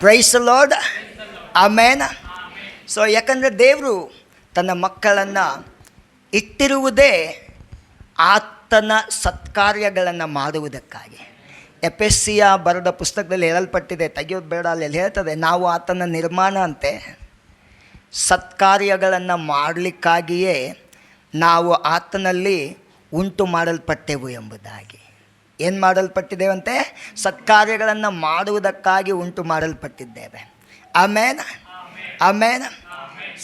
Price the Lord. Amen. So ಯಾಕಂದರೆ ದೇವರು ತನ್ನ ಮಕ್ಕಳನ್ನು ಇಟ್ಟಿರುವುದೇ ಆತನ ಸತ್ಕಾರ್ಯಗಳನ್ನು ಮಾಡುವುದಕ್ಕಾಗಿ. ಎಫೆಸಿಯ ಬರೆದ ಪುಸ್ತಕದಲ್ಲಿ ಹೇಳಲ್ಪಟ್ಟಿದೆ, ತೆಗೆಯೋದು ಬೇಡ, ಅಲ್ಲಿ ಹೇಳ್ತದೆ, ನಾವು ಆತನ ನಿರ್ಮಾಣ ಅಂತೆ, ಸತ್ಕಾರ್ಯಗಳನ್ನು ಮಾಡಲಿಕ್ಕಾಗಿಯೇ ನಾವು ಆತನಲ್ಲಿ ಉಂಟು ಮಾಡಲ್ಪಟ್ಟೆವು ಎಂಬುದಾಗಿ. ಏನು ಮಾಡಲ್ಪಟ್ಟಿದ್ದೇವಂತೆ? ಸತ್ಕಾರ್ಯಗಳನ್ನು ಮಾಡುವುದಕ್ಕಾಗಿ ಉಂಟು ಮಾಡಲ್ಪಟ್ಟಿದ್ದೇವೆ. ಆಮೇನ್, ಆಮೇನ್.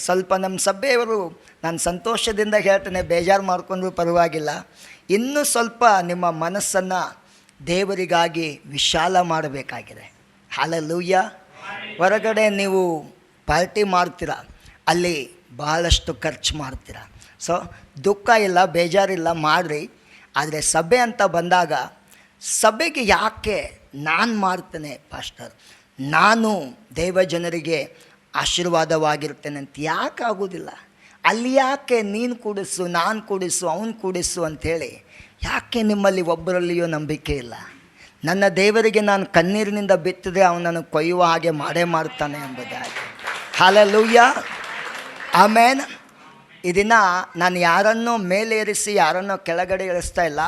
ಸ್ವಲ್ಪ ನಮ್ಮ ಸಭೆಯವರು, ನಾನು ಸಂತೋಷದಿಂದ ಹೇಳ್ತೇನೆ, ಬೇಜಾರು ಮಾಡಿಕೊಂಡ್ರೂ ಪರವಾಗಿಲ್ಲ, ಇನ್ನೂ ಸ್ವಲ್ಪ ನಿಮ್ಮ ಮನಸ್ಸನ್ನು ದೇವರಿಗಾಗಿ ವಿಶಾಲ ಮಾಡಬೇಕಾಗಿದೆ. ಹಲ್ಲೆಲೂಯಾ. ಹೊರಗಡೆ ನೀವು ಪಾರ್ಟಿ ಮಾಡ್ತೀರ, ಅಲ್ಲಿ ಬಹಳಷ್ಟು ಖರ್ಚು ಮಾಡ್ತೀರ. ಸೊ ದುಃಖ ಇಲ್ಲ, ಬೇಜಾರಿಲ್ಲ, ಮಾಡಿರಿ. ಆದರೆ ಸಭೆ ಅಂತ ಬಂದಾಗ ಸಭೆಗೆ ಯಾಕೆ ನಾನು ಮಾಡ್ತೇನೆ ಪಾಸ್ಟರ್, ನಾನು ದೇವ ಜನರಿಗೆ ಆಶೀರ್ವಾದವಾಗಿರ್ತೇನೆ ಅಂತ ಯಾಕೆ ಆಗೋದಿಲ್ಲ? ಅಲ್ಲಿ ಯಾಕೆ ನೀನು ಕೂಡಿಸು, ನಾನು ಕೂಡಿಸು, ಅವನು ಕೂಡಿಸು ಅಂಥೇಳಿ ಯಾಕೆ ನಿಮ್ಮಲ್ಲಿ ಒಬ್ಬರಲ್ಲಿಯೂ ನಂಬಿಕೆ ಇಲ್ಲ? ನನ್ನ ದೇವರಿಗೆ ನಾನು ಕಣ್ಣೀರಿನಿಂದ ಬಿತ್ತಿದ್ರೆ ಅವನನ್ನು ಕೊಯ್ಯುವ ಹಾಗೆ ಮಾಡೇ ಮಾಡ್ತಾನೆ ಎಂಬುದಾಗಿ. ಹಲ್ಲೆಲೂಯಾ. ಆಮೇನ್. ಇದನ್ನು ನಾನು ಯಾರನ್ನೋ ಮೇಲೇರಿಸಿ ಯಾರನ್ನೋ ಕೆಳಗಡೆ ಇಳಿಸ್ತಾ ಇಲ್ಲ.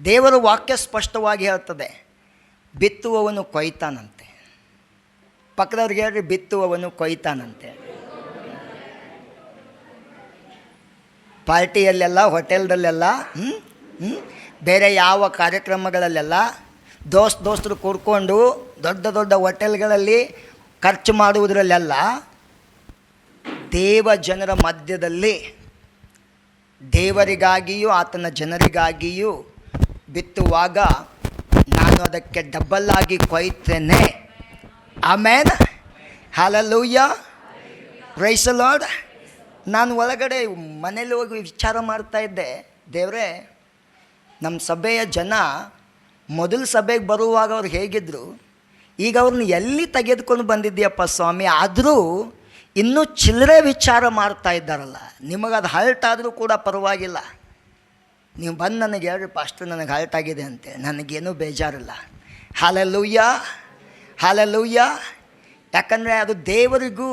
ದೇವರ ವಾಕ್ಯ ಸ್ಪಷ್ಟವಾಗಿ ಹೇಳ್ತದೆ, ಬಿತ್ತುವವನು ಕೊಯ್ತಾನಂತೆ. ಪಕ್ಕದವ್ರಿಗೆ ಹೇಳ್ರಿ, ಬಿತ್ತುವವನು ಕೊಯ್ತಾನಂತೆ. ಪಾರ್ಟಿಯಲ್ಲೆಲ್ಲ, ಹೋಟೆಲ್ದಲ್ಲೆಲ್ಲ, ಬೇರೆ ಯಾವ ಕಾರ್ಯಕ್ರಮಗಳಲ್ಲೆಲ್ಲ ದೋಸ್ತರು ಕೂಡ್ಕೊಂಡು ದೊಡ್ಡ ದೊಡ್ಡ ಹೋಟೆಲ್ಗಳಲ್ಲಿ ಖರ್ಚು ಮಾಡುವುದರಲ್ಲೆಲ್ಲ ದೇವ ಜನರ ಮಧ್ಯದಲ್ಲಿ ದೇವರಿಗಾಗಿಯೂ ಆತನ ಜನರಿಗಾಗಿಯೂ ಬಿತ್ತುವಾಗ ನಾನು ಅದಕ್ಕೆ ಡಬ್ಬಲ್ಲಾಗಿ ಕೊಯ್ತೇನೆ. ಆಮೇನ್. ಹಲ್ಲೆಲೂಯಾ. Praise the lord. ನಾನು ಒಳಗಡೆ ಮನೇಲಿ ಹೋಗಿ ವಿಚಾರ ಮಾಡ್ತಾಯಿದ್ದೆ, ದೇವರೇ, ನಮ್ಮ ಸಭೆಯ ಜನ ಮೊದಲು ಸಭೆಗೆ ಬರುವಾಗ ಅವ್ರು ಹೇಗಿದ್ದರು, ಈಗ ಅವ್ರನ್ನ ಎಲ್ಲಿ ತೆಗೆದುಕೊಂಡು ಬಂದಿದ್ದೀಯಪ್ಪ ಸ್ವಾಮಿ, ಆದರೂ ಇನ್ನೂ ಚಿಲ್ಲರೆ ವಿಚಾರ ಮಾಡ್ತಾ ಇದ್ದಾರಲ್ಲ. ನಿಮಗದು ಹರ್ಟ್ ಆದರೂ ಕೂಡ ಪರವಾಗಿಲ್ಲ, ನೀವು ಬಂದು ನನಗೆ ಹೇಳ್ರಿ ಪಾಸ್ಟರ್, ನನಗೆ ಹರ್ಟ್ ಆಗಿದೆ ಅಂತೆ, ನನಗೇನೂ ಬೇಜಾರಿಲ್ಲ. Hallelujah, hallelujah. ಯಾಕಂದರೆ ಅದು ದೇವರಿಗೂ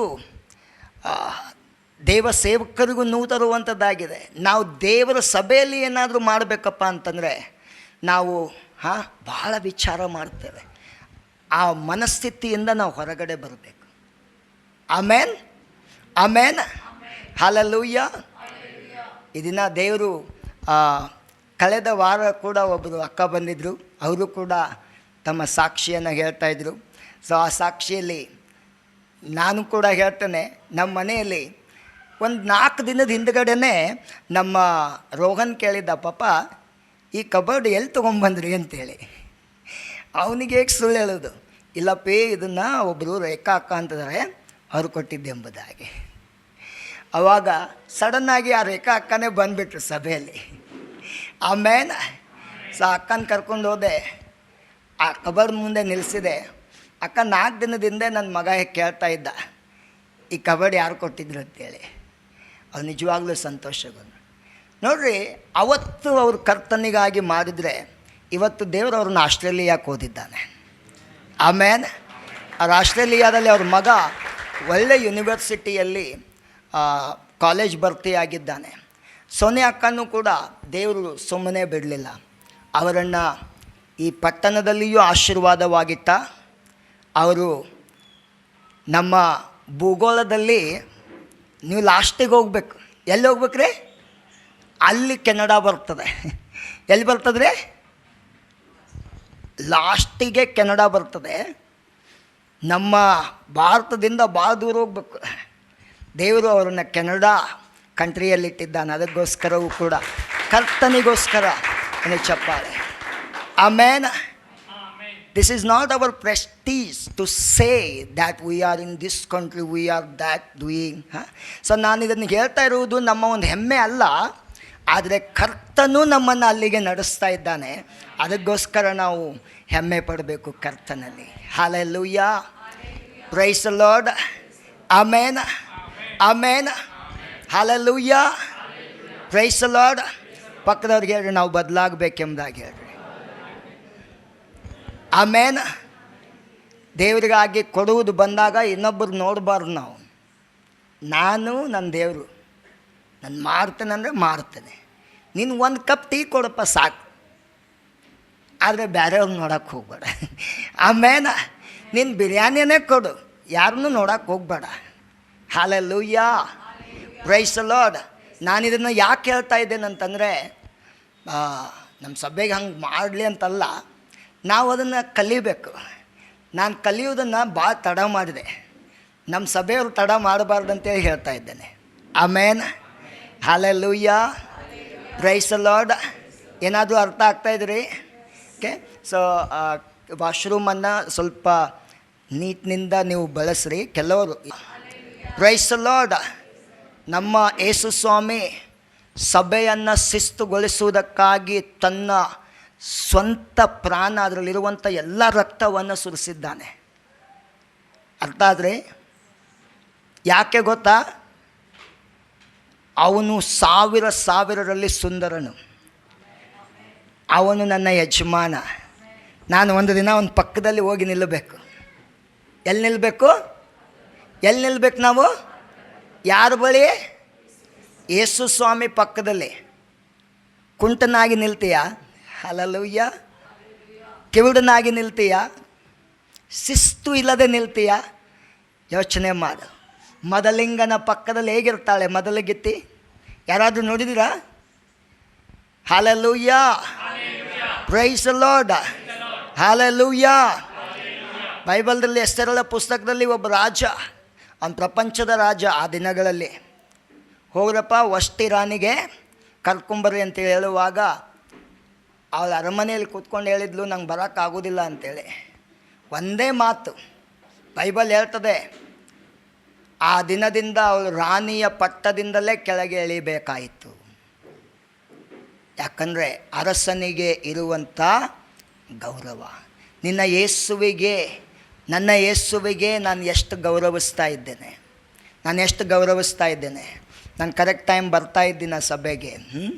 ದೇವ ಸೇವಕರಿಗೂ ನೋವು ತರುವಂಥದ್ದಾಗಿದೆ. ನಾವು ದೇವರ ಸಭೆಯಲ್ಲಿ ಏನಾದರೂ ಮಾಡಬೇಕಪ್ಪ ಅಂತಂದರೆ ನಾವು ಭಾಳ ವಿಚಾರ ಮಾಡ್ತೇವೆ. ಆ ಮನಸ್ಥಿತಿಯಿಂದ ನಾವು ಹೊರಗಡೆ ಬರಬೇಕು. ಆಮೇನ್, ಆಮೇನ್. ಹಲ್ಲೆಲೂಯಾ. ಇದನ್ನು ದೇವರು ಕಳೆದ ವಾರ ಕೂಡ ಒಬ್ಬರು ಅಕ್ಕ ಬಂದಿದ್ದರು, ಅವರು ಕೂಡ ತಮ್ಮ ಸಾಕ್ಷಿಯನ್ನು ಹೇಳ್ತಾಯಿದ್ರು. ಸೊ ಆ ಸಾಕ್ಷಿಯಲ್ಲಿ ನಾನು ಕೂಡ ಹೇಳ್ತೇನೆ, ನಮ್ಮ ಮನೆಯಲ್ಲಿ ಒಂದು 4 ದಿನದ ಹಿಂದ್ಗಡೆನೇ ನಮ್ಮ ರೋಹನ್ ಕೇಳಿದ್ದ, ಪಾಪ ಈ ಕಬರ್ಡ್ ಎಲ್ಲಿ ತೊಗೊಂಬಂದ್ರಿ ಅಂತೇಳಿ. ಅವನಿಗೆ ಹೇಗೆ ಸುಳ್ಳು ಹೇಳೋದು? ಇಲ್ಲಪ್ಪೇ, ಇದನ್ನು ಒಬ್ಬರು ರೇಖಾ ಅಕ್ಕ ಅಂತಿದ್ದಾರೆ, ಅವ್ರು ಕೊಟ್ಟಿದ್ದೆ ಎಂಬುದಾಗಿ. ಆವಾಗ ಸಡನ್ನಾಗಿ ಆ ರೇಖಾ ಅಕ್ಕನೇ ಬಂದುಬಿಟ್ರು ಸಭೆಯಲ್ಲಿ. ಆಮೇಲೆ ಸೊ ಅಕ್ಕನ ಕರ್ಕೊಂಡು ಹೋದೆ, ಆ ಕಬರ್ಡ್ ಮುಂದೆ ನಿಲ್ಲಿಸಿದೆ. ಅಕ್ಕ 4 ದಿನದಿಂದ ನನ್ನ ಮಗ ಕೇಳ್ತಾ ಇದ್ದ, ಈ ಕಬರ್ಡ್ ಯಾರು ಕೊಟ್ಟಿದ್ರು ಅಂತೇಳಿ. ಅವ್ರು ನಿಜವಾಗ್ಲೂ ಸಂತೋಷಗೊಂಡು. ನೋಡ್ರಿ, ಅವತ್ತು ಅವರು ಕರ್ತನಿಗಾಗಿ ಮಾಡಿದರೆ ಇವತ್ತು ದೇವರು ಅವ್ರನ್ನ ಆಸ್ಟ್ರೇಲಿಯಾಕ್ಕೆ ಓದಿದ್ದಾನೆ. ಆಮೇಲೆ ಅವ್ರು ಆಸ್ಟ್ರೇಲಿಯಾದಲ್ಲಿ ಅವ್ರ ಮಗ ಒಳ್ಳೆ ಯೂನಿವರ್ಸಿಟಿಯಲ್ಲಿ ಕಾಲೇಜ್ ಭರ್ತಿಯಾಗಿದ್ದಾನೆ. ಸೋನಿಯಾ ಅಕ್ಕನೂ ಕೂಡ ದೇವರು ಸುಮ್ಮನೆ ಬಿಡಲಿಲ್ಲ, ಅವರನ್ನು ಈ ಪಟ್ಟಣದಲ್ಲಿಯೂ ಆಶೀರ್ವಾದವಾಗಿಟ್ಟ. ಅವರು ನಮ್ಮ ಭೂಗೋಳದಲ್ಲಿ ನೀವು ಲಾಸ್ಟಿಗೆ ಹೋಗ್ಬೇಕು. ಎಲ್ಲಿ ಹೋಗ್ಬೇಕ್ರಿ? ಅಲ್ಲಿ ಕೆನಡಾ ಬರ್ತದೆ. ಎಲ್ಲಿ ಬರ್ತದೆ? ಲಾಸ್ಟಿಗೆ ಕೆನಡಾ ಬರ್ತದೆ. ನಮ್ಮ ಭಾರತದಿಂದ ಭಾಳ ದೂರ ಹೋಗ್ಬೇಕು. ದೇವರು ಅವರನ್ನು ಕೆನಡಾ ಕಂಟ್ರಿಯಲ್ಲಿಟ್ಟಿದ್ದಾನೆ. ಅದಕ್ಕೋಸ್ಕರವೂ ಕೂಡ ಕರ್ತನಿಗೋಸ್ಕರ ಚಪ್ಪಾಳೆ. ಆಮೇನ್. This is not our prestige to say that we are in this country, we are that doing. So ನಾನು ಇದನ್ನು ಹೇಳ್ತಾ ಇರುವುದು ನಮ್ಮ ಒಂದು ಹೆಮ್ಮೆ ಅಲ್ಲ, ಆದರೆ ಕರ್ತನು ನಮ್ಮನ್ನು ಅಲ್ಲಿಗೆ ನಡೆಸ್ತಾ ಇದ್ದಾನೆ. ಅದಕ್ಕೋಸ್ಕರ ನಾವು ಹೆಮ್ಮೆ ಪಡಬೇಕು ಕರ್ತನಲ್ಲಿ. Hallelujah. Praise the Lord. Amen, amen. Hallelujah. Praise the Lord. ಪಕ್ಕದವ್ರಿಗೆ ಹೇಳ್ರಿ, ನಾವು ಬದಲಾಗಬೇಕೆಂಬುದಾಗಿ ಹೇಳ್ರಿ. ಆಮೇನ್. ದೇವರಿಗಾಗಿ ಕೊಡುವುದು ಬಂದಾಗ ಇನ್ನೊಬ್ಬರು ನೋಡಬಾರ್ದು ನಾವು. ನಾನು ನನ್ನ ದೇವರು, ನಾನು ಮಾಡ್ತೇನೆ ಅಂದರೆ ಮಾಡ್ತೇನೆ. ನೀನು ಒಂದು ಕಪ್ ಟೀ ಕೊಡಪ್ಪ ಸಾಕು, ಆದರೆ ಬೇರೆಯವ್ರು ನೋಡೋಕ್ಕೆ ಹೋಗ್ಬೇಡ. ಆಮೇಲೆ ನೀನು ಬಿರಿಯಾನಿನೇ ಕೊಡು, ಯಾರನ್ನೂ ನೋಡೋಕ್ಕೆ ಹೋಗ್ಬೇಡ. Hallelujah, praise the Lord. ನಾನು ಇದನ್ನು ಯಾಕೆ ಹೇಳ್ತಾ ಇದ್ದೇನೆ ಅಂತಂದರೆ, ನಮ್ಮ ಸಭೆಗೆ ಹಂಗೆ ಮಾಡಲಿ ಅಂತಲ್ಲ, ನಾವು ಅದನ್ನು ಕಲಿಬೇಕು. ನಾನು ಕಲಿಯೋದನ್ನು ಭಾಳ ತಡ ಮಾಡಿದೆ, ನಮ್ಮ ಸಭೆಯವರು ತಡ ಮಾಡಬಾರ್ದು ಅಂತೇಳಿ ಹೇಳ್ತಾ ಇದ್ದೇನೆ. ಆಮೇನ್, ಹಲ್ಲೆಲೂಯಾ, ಪ್ರೈಸ್ ದಿ ಲಾರ್ಡ್. ಏನಾದರೂ ಅರ್ಥ ಆಗ್ತಾಯಿದ್ರಿ? ಓಕೆ. ಸೊ ವಾಶ್ರೂಮನ್ನು ಸ್ವಲ್ಪ ನೀಟ್ನಿಂದ ನೀವು ಬಳಸ್ರಿ ಕೆಲವರು. Praise the Lord. ನಮ್ಮ ಯೇಸು ಸ್ವಾಮಿ ಸಭೆಯನ್ನು ಶಿಸ್ತುಗೊಳಿಸುವುದಕ್ಕಾಗಿ ತನ್ನ ಸ್ವಂತ ಪ್ರಾಣ, ಅದರಲ್ಲಿರುವಂಥ ಎಲ್ಲ ರಕ್ತವನ್ನು ಸುರಿಸಿದ್ದಾನೆ. ಅರ್ಥ ಆದರೆ ಯಾಕೆ ಗೊತ್ತಾ? ಅವನು ಸಾವಿರರಲ್ಲಿ ಸುಂದರನು, ಅವನು ನನ್ನ ಯಜಮಾನ. ನಾನು ಒಂದು ದಿನ ಅವನ ಪಕ್ಕದಲ್ಲಿ ಹೋಗಿ ನಿಲ್ಲಬೇಕು. ಎಲ್ಲಿ ನಿಲ್ಲಬೇಕು? ನಾವು ಯಾರ ಬಳಿ? ಯೇಸು ಸ್ವಾಮಿ ಪಕ್ಕದಲ್ಲಿ. ಕುಂಟನಾಗಿ ನಿಲ್ತೀಯ? ಹಲ್ಲೆಲೂಯ. ಕಿವುಡನಾಗಿ ನಿಲ್ತೀಯ? ಶಿಸ್ತು ಇಲ್ಲದೆ ನಿಲ್ತೀಯ? ಯೋಚನೆ ಮಾಡು. ಮದಲಿಂಗನ ಪಕ್ಕದಲ್ಲಿ ಹೇಗಿರ್ತಾಳೆ ಮದಲಗಿತ್ತಿ? ಯಾರಾದರೂ ನೋಡಿದ್ದೀರಾ? Hallelujah, praise the Lord, hallelujah. ಬೈಬಲ್ದಲ್ಲಿ ಎಸ್ತೇರಳ ಪುಸ್ತಕದಲ್ಲಿ ಒಬ್ಬ ರಾಜ, ಅವನ ಪ್ರಪಂಚದ ರಾಜ. ಆ ದಿನಗಳಲ್ಲಿ ಹೋಗ್ರಪ್ಪ ವಷ್ಟಿ ರಾಣಿಗೆ ಕರ್ಕೊಂಬರ್ರಿ ಅಂತ ಹೇಳುವಾಗ ಅವಳ ಅರಮನೆಯಲ್ಲಿ ಕೂತ್ಕೊಂಡು ಹೇಳಿದ್ಲು, ನಂಗೆ ಬರೋಕ್ಕಾಗೋದಿಲ್ಲ ಅಂತೇಳಿ. ಒಂದೇ ಮಾತು ಬೈಬಲ್ ಹೇಳ್ತದೆ, ಆ ದಿನದಿಂದ ಅವಳು ರಾಣಿಯ ಪಟ್ಟದಿಂದಲೇ ಕೆಳಗೆ ಇಳಿಬೇಕಾಯಿತು. ಯಾಕಂದರೆ ಅರಸನಿಗೆ ಇರುವಂಥ ಗೌರವ. ನನ್ನ ಯೇಸುವಿಗೆ ನಾನು ಎಷ್ಟು ಗೌರವಿಸ್ತಾ ಇದ್ದೇನೆ, ನಾನು ಕರೆಕ್ಟ್ ಟೈಮ್ ಬರ್ತಾ ಇದ್ದೀನಿ ಸಭೆಗೆ.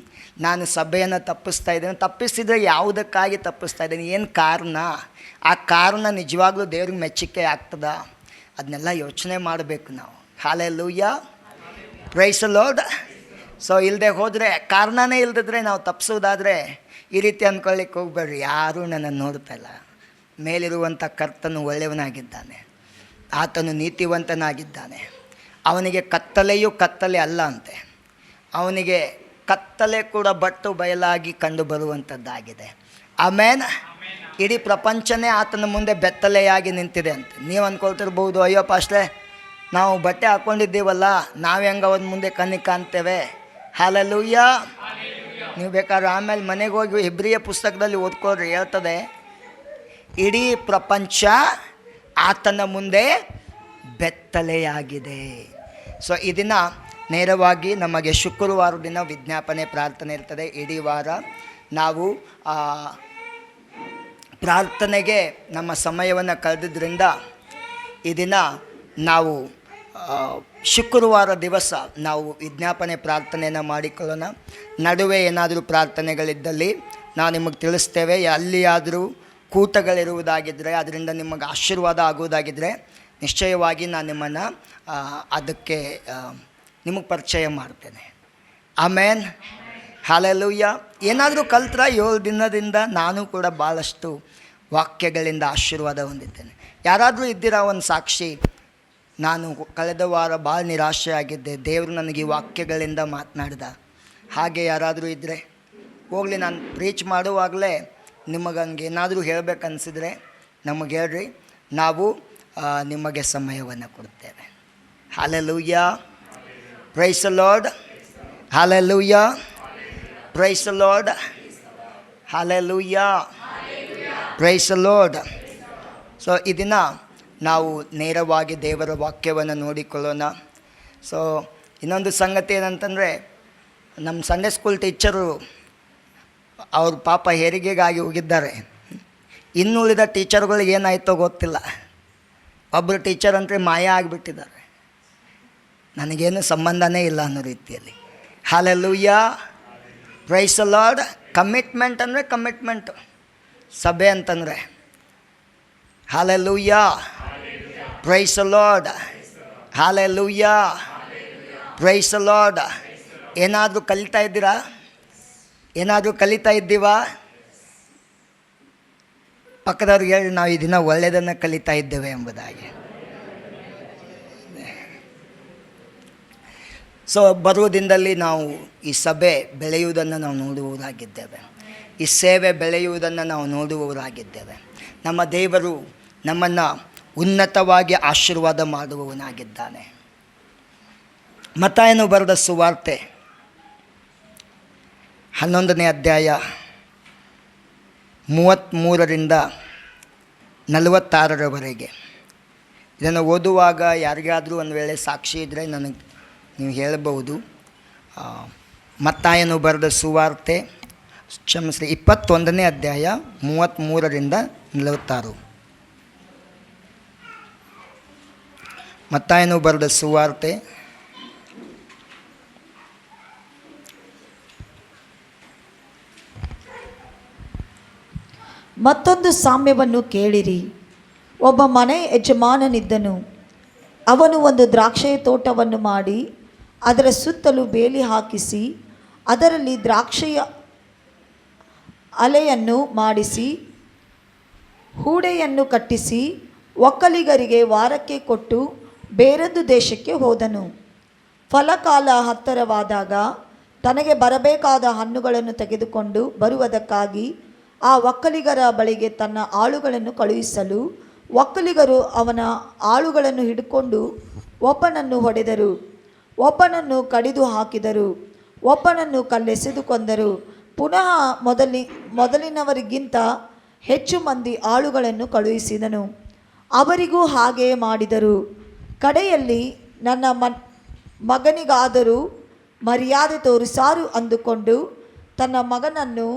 ನಾನು ಸಭೆಯನ್ನು ತಪ್ಪಿಸ್ತಾ ಇದ್ದೇನೆ. ತಪ್ಪಿಸಿದರೆ ಯಾವುದಕ್ಕಾಗಿ ತಪ್ಪಿಸ್ತಾ ಇದ್ದೇನೆ? ಏನು ಕಾರಣ? ಆ ಕಾರಣ ನಿಜವಾಗ್ಲೂ ದೇವ್ರಿಗೆ ಮೆಚ್ಚುಗೆ ಆಗ್ತದ? ಅದನ್ನೆಲ್ಲ ಯೋಚನೆ ಮಾಡಬೇಕು ನಾವು. Hallelujah, praise the Lord. So ಇಲ್ಲದೆ ಹೋದರೆ, ಕಾರಣನೇ ಇಲ್ಲದಿದ್ರೆ ನಾವು ತಪ್ಪಿಸೋದಾದರೆ ಈ ರೀತಿ ಅಂದ್ಕೊಳ್ಳಿಕ್ಕೆ ಹೋಗ್ಬೇಡ್ರಿ, ಯಾರೂ ನನ್ನನ್ನು ನೋಡ್ತಾ ಇಲ್ಲ. ಮೇಲಿರುವಂಥ ಕರ್ತನು ಒಳ್ಳೆಯವನಾಗಿದ್ದಾನೆ, ಆತನು ನೀತಿವಂತನಾಗಿದ್ದಾನೆ. ಅವನಿಗೆ ಕತ್ತಲೆಯೂ ಕತ್ತಲೆ ಅಲ್ಲ ಅಂತೆ, ಅವನಿಗೆ ಕತ್ತಲೆ ಕೂಡ ಬಟ್ಟು ಬಯಲಾಗಿ ಕಂಡು ಬರುವಂಥದ್ದಾಗಿದೆ. ಆಮೇನ್. ಇಡೀ ಪ್ರಪಂಚನೇ ಆತನ ಮುಂದೆ ಬೆತ್ತಲೆಯಾಗಿ ನಿಂತಿದೆ ಅಂತೆ. ನೀವು ಅಂದ್ಕೊಳ್ತಿರ್ಬೋದು, ಅಯ್ಯೋ ಪಾಸ್ಟ್ರೆ, ನಾವು ಬಟ್ಟೆ ಹಾಕ್ಕೊಂಡಿದ್ದೀವಲ್ಲ, ನಾವು ಹೆಂಗೆ ಅವನ ಮುಂದೆ ಕಣ್ಣಿ ಕಾಣ್ತೇವೆ. ಹಲ್ಲೆಲೂಯಾ. ನೀವು ಬೇಕಾದ್ರೆ ಆಮೇಲೆ ಮನೆಗೆ ಹೋಗಿ ಇಬ್ರಿಯ ಪುಸ್ತಕದಲ್ಲಿ ಓದ್ಕೊಳ್ರಿ, ಹೇಳ್ತದೆ ಇಡೀ ಪ್ರಪಂಚ ಆತನ ಮುಂದೆ ಬೆತ್ತಲೆಯಾಗಿದೆ. ಸೊ ಈ ದಿನ ನೇರವಾಗಿ ನಮಗೆ ಶುಕ್ರವಾರ ದಿನ ವಿಜ್ಞಾಪನೆ ಪ್ರಾರ್ಥನೆ ಇರ್ತದೆ. ಇಡೀ ವಾರ ನಾವು ಪ್ರಾರ್ಥನೆಗೆ ನಮ್ಮ ಸಮಯವನ್ನು ಕಳೆದಿದ್ದರಿಂದ ಈ ದಿನ ನಾವು ಶುಕ್ರವಾರ ದಿವಸ ನಾವು ವಿಜ್ಞಾಪನೆ ಪ್ರಾರ್ಥನೆಯನ್ನು ಮಾಡಿಕೊಳ್ಳೋಣ. ನಡುವೆ ಏನಾದರೂ ಪ್ರಾರ್ಥನೆಗಳಿದ್ದಲ್ಲಿ ನಾವು ನಿಮಗೆ ತಿಳಿಸ್ತೇವೆ. ಎಲ್ಲಿಯಾದರೂ ಕೂಟಗಳಿರುವುದಾಗಿದ್ದರೆ, ಅದರಿಂದ ನಿಮಗೆ ಆಶೀರ್ವಾದ ಆಗುವುದಾಗಿದ್ದರೆ ನಿಶ್ಚಯವಾಗಿ ನಾನು ನಿಮ್ಮನ್ನು ಅದಕ್ಕೆ ನಿಮಗೆ ಪರಿಚಯ ಮಾಡ್ತೇನೆ. ಆಮೇನ್, ಹಲ್ಲೆಲೂಯ. ಏನಾದರೂ ಕಲ್ತ್ರ 7 ದಿನದಿಂದ ನಾನು ಕೂಡ ಭಾಳಷ್ಟು ವಾಕ್ಯಗಳಿಂದ ಆಶೀರ್ವಾದ ಹೊಂದಿದ್ದೇನೆ. ಯಾರಾದರೂ ಇದ್ದೀರಾ ಒಂದು ಸಾಕ್ಷಿ? ನಾನು ಕಳೆದ ವಾರ ಭಾಳ ನಿರಾಶೆ ಆಗಿದ್ದೆ, ದೇವರು ನನಗೆ ಈ ವಾಕ್ಯಗಳಿಂದ ಮಾತನಾಡಿದ. ಹಾಗೆ ಯಾರಾದರೂ ಇದ್ದರೆ ಹೋಗಲಿ, ನಾನು ಪ್ರೀಚ್ ಮಾಡುವಾಗಲೇ ನಿಮಗೆ ಹಂಗೆ ಏನಾದರೂ ಹೇಳಬೇಕನ್ಸಿದ್ರೆ ನಮಗೆ ಹೇಳ್ರಿ, ನಾವು ನಿಮಗೆ ಸಮಯವನ್ನು ಕೊಡ್ತೇವೆ. Hallelujah, praise the Lord, hallelujah, praise the Lord, hallelujah, praise the Lord. So ಈ ದಿನ ನಾವು ನೇರವಾಗಿ ದೇವರ ವಾಕ್ಯವನ್ನು ನೋಡಿಕೊಳ್ಳೋಣ. ಸೊ ಇನ್ನೊಂದು ಸಂಗತಿ ಏನಂತಂದರೆ, ನಮ್ಮ ಸಂಡೇ ಸ್ಕೂಲ್ ಟೀಚರು ಅವ್ರ ಪಾಪ ಹೆರಿಗೆಗಾಗಿ ಹೋಗಿದ್ದಾರೆ. ಇನ್ನುಳಿದ ಟೀಚರ್ಗಳಿಗೆ ಏನಾಯ್ತೋ ಗೊತ್ತಿಲ್ಲ. ಒಬ್ಬರು ಟೀಚರ್ ಅಂದರೆ ಮಾಯ ಆಗಿಬಿಟ್ಟಿದ್ದಾರೆ, ನನಗೇನು ಸಂಬಂಧನೇ ಇಲ್ಲ ಅನ್ನೋ ರೀತಿಯಲ್ಲಿ. Hallelujah, praise the Lord. Commitment ಅಂದರೆ ಕಮಿಟ್ಮೆಂಟು. ಸಭೆ ಅಂತಂದರೆ hallelujah, praise the Lord, hallelujah, praise the Lord. ಏನಾದರೂ ಕಲಿತಾ ಇದ್ದೀರಾ? ಏನಾದರೂ ಕಲಿತಾ ಇದ್ದೀವಾ? ಪಕ್ಕದವ್ರಿಗೆ ಹೇಳಿ, ನಾವು ಈ ದಿನ ಒಳ್ಳೆಯದನ್ನು ಕಲಿತಾ ಇದ್ದೇವೆ ಎಂಬುದಾಗಿ. ಸೊ ಬರುವ ದಿನದಲ್ಲಿ ನಾವು ಈ ಸಭೆ ಬೆಳೆಯುವುದನ್ನು ನಾವು ನೋಡುವವರಾಗಿದ್ದೇವೆ. ಈ ಸೇವೆ ಬೆಳೆಯುವುದನ್ನು ನಾವು ನೋಡುವವರಾಗಿದ್ದೇವೆ. ನಮ್ಮ ದೇವರು ನಮ್ಮನ್ನು ಉನ್ನತವಾಗಿ ಆಶೀರ್ವಾದ ಮಾಡುವವನಾಗಿದ್ದಾನೆ. ಮತ್ತಾಯನು ಬರೆದ ಸುವಾರ್ತೆ 11ನೇ ಅಧ್ಯಾಯ 33ರಿಂದ 46ರವರೆಗೆ. ಇದನ್ನು ಓದುವಾಗ ಯಾರಿಗಾದರೂ ಒಂದು ವೇಳೆ ಸಾಕ್ಷಿ ಇದ್ದರೆ ನನಗೆ ನೀವು ಹೇಳಬಹುದು. ಮತ್ತಾಯನು ಬರೆದ ಸುವಾರ್ತೆ 21ನೇ ಅಧ್ಯಾಯ 33ರಿಂದ 46. ಮತ್ತಾಯನು ಬರೆದ ಸುವಾರ್ತೆ ಮತ್ತೊಂದು ಸಾಮ್ಯವನ್ನು ಕೇಳಿರಿ. ಒಬ್ಬ ಮನೆ ಯಜಮಾನನಿದ್ದನು. ಅವನು ಒಂದು ದ್ರಾಕ್ಷೆಯ ತೋಟವನ್ನು ಮಾಡಿ ಅದರ ಸುತ್ತಲೂ ಬೇಲಿ ಹಾಕಿಸಿ ಅದರಲ್ಲಿ ದ್ರಾಕ್ಷೆಯ ಅಲೆಯನ್ನು ಮಾಡಿಸಿ ಹೂಡೆಯನ್ನು ಕಟ್ಟಿಸಿ ಒಕ್ಕಲಿಗರಿಗೆ ವಾರಕ್ಕೆ ಕೊಟ್ಟು ಬೇರೊಂದು ದೇಶಕ್ಕೆ ಹೋದನು. ಫಲಕಾಲ ಹತ್ತಿರವಾದಾಗ ತನಗೆ ಬರಬೇಕಾದ ಹಣ್ಣುಗಳನ್ನು ತೆಗೆದುಕೊಂಡು ಬರುವುದಕ್ಕಾಗಿ ಆ ಒಕ್ಕಲಿಗರ ಬಳಿಗೆ ತನ್ನ ಆಳುಗಳನ್ನು ಕಳುಹಿಸಲು ಒಕ್ಕಲಿಗರು ಅವನ ಆಳುಗಳನ್ನು ಹಿಡ್ಕೊಂಡು ಒಬ್ಬನನ್ನು ಹೊಡೆದರು, ಒಬ್ಬನನ್ನು ಕಡಿದು ಹಾಕಿದರು, ಒಬ್ಬನನ್ನು ಕಲ್ಲೆಸೆದು ಕೊಂದರು. ಪುನಃ ಮೊದಲಿನವರಿಗಿಂತ ಹೆಚ್ಚು ಮಂದಿ ಆಳುಗಳನ್ನು ಕಳುಹಿಸಿದನು. ಅವರಿಗೂ ಹಾಗೆಯೇ ಮಾಡಿದರು. ಕಡೆಯಲ್ಲಿ ನನ್ನ ಮಗನಿಗಾದರೂ ಮರ್ಯಾದೆ ತೋರಿಸಾರು ಅಂದುಕೊಂಡು ತನ್ನ ಮಗನನ್ನು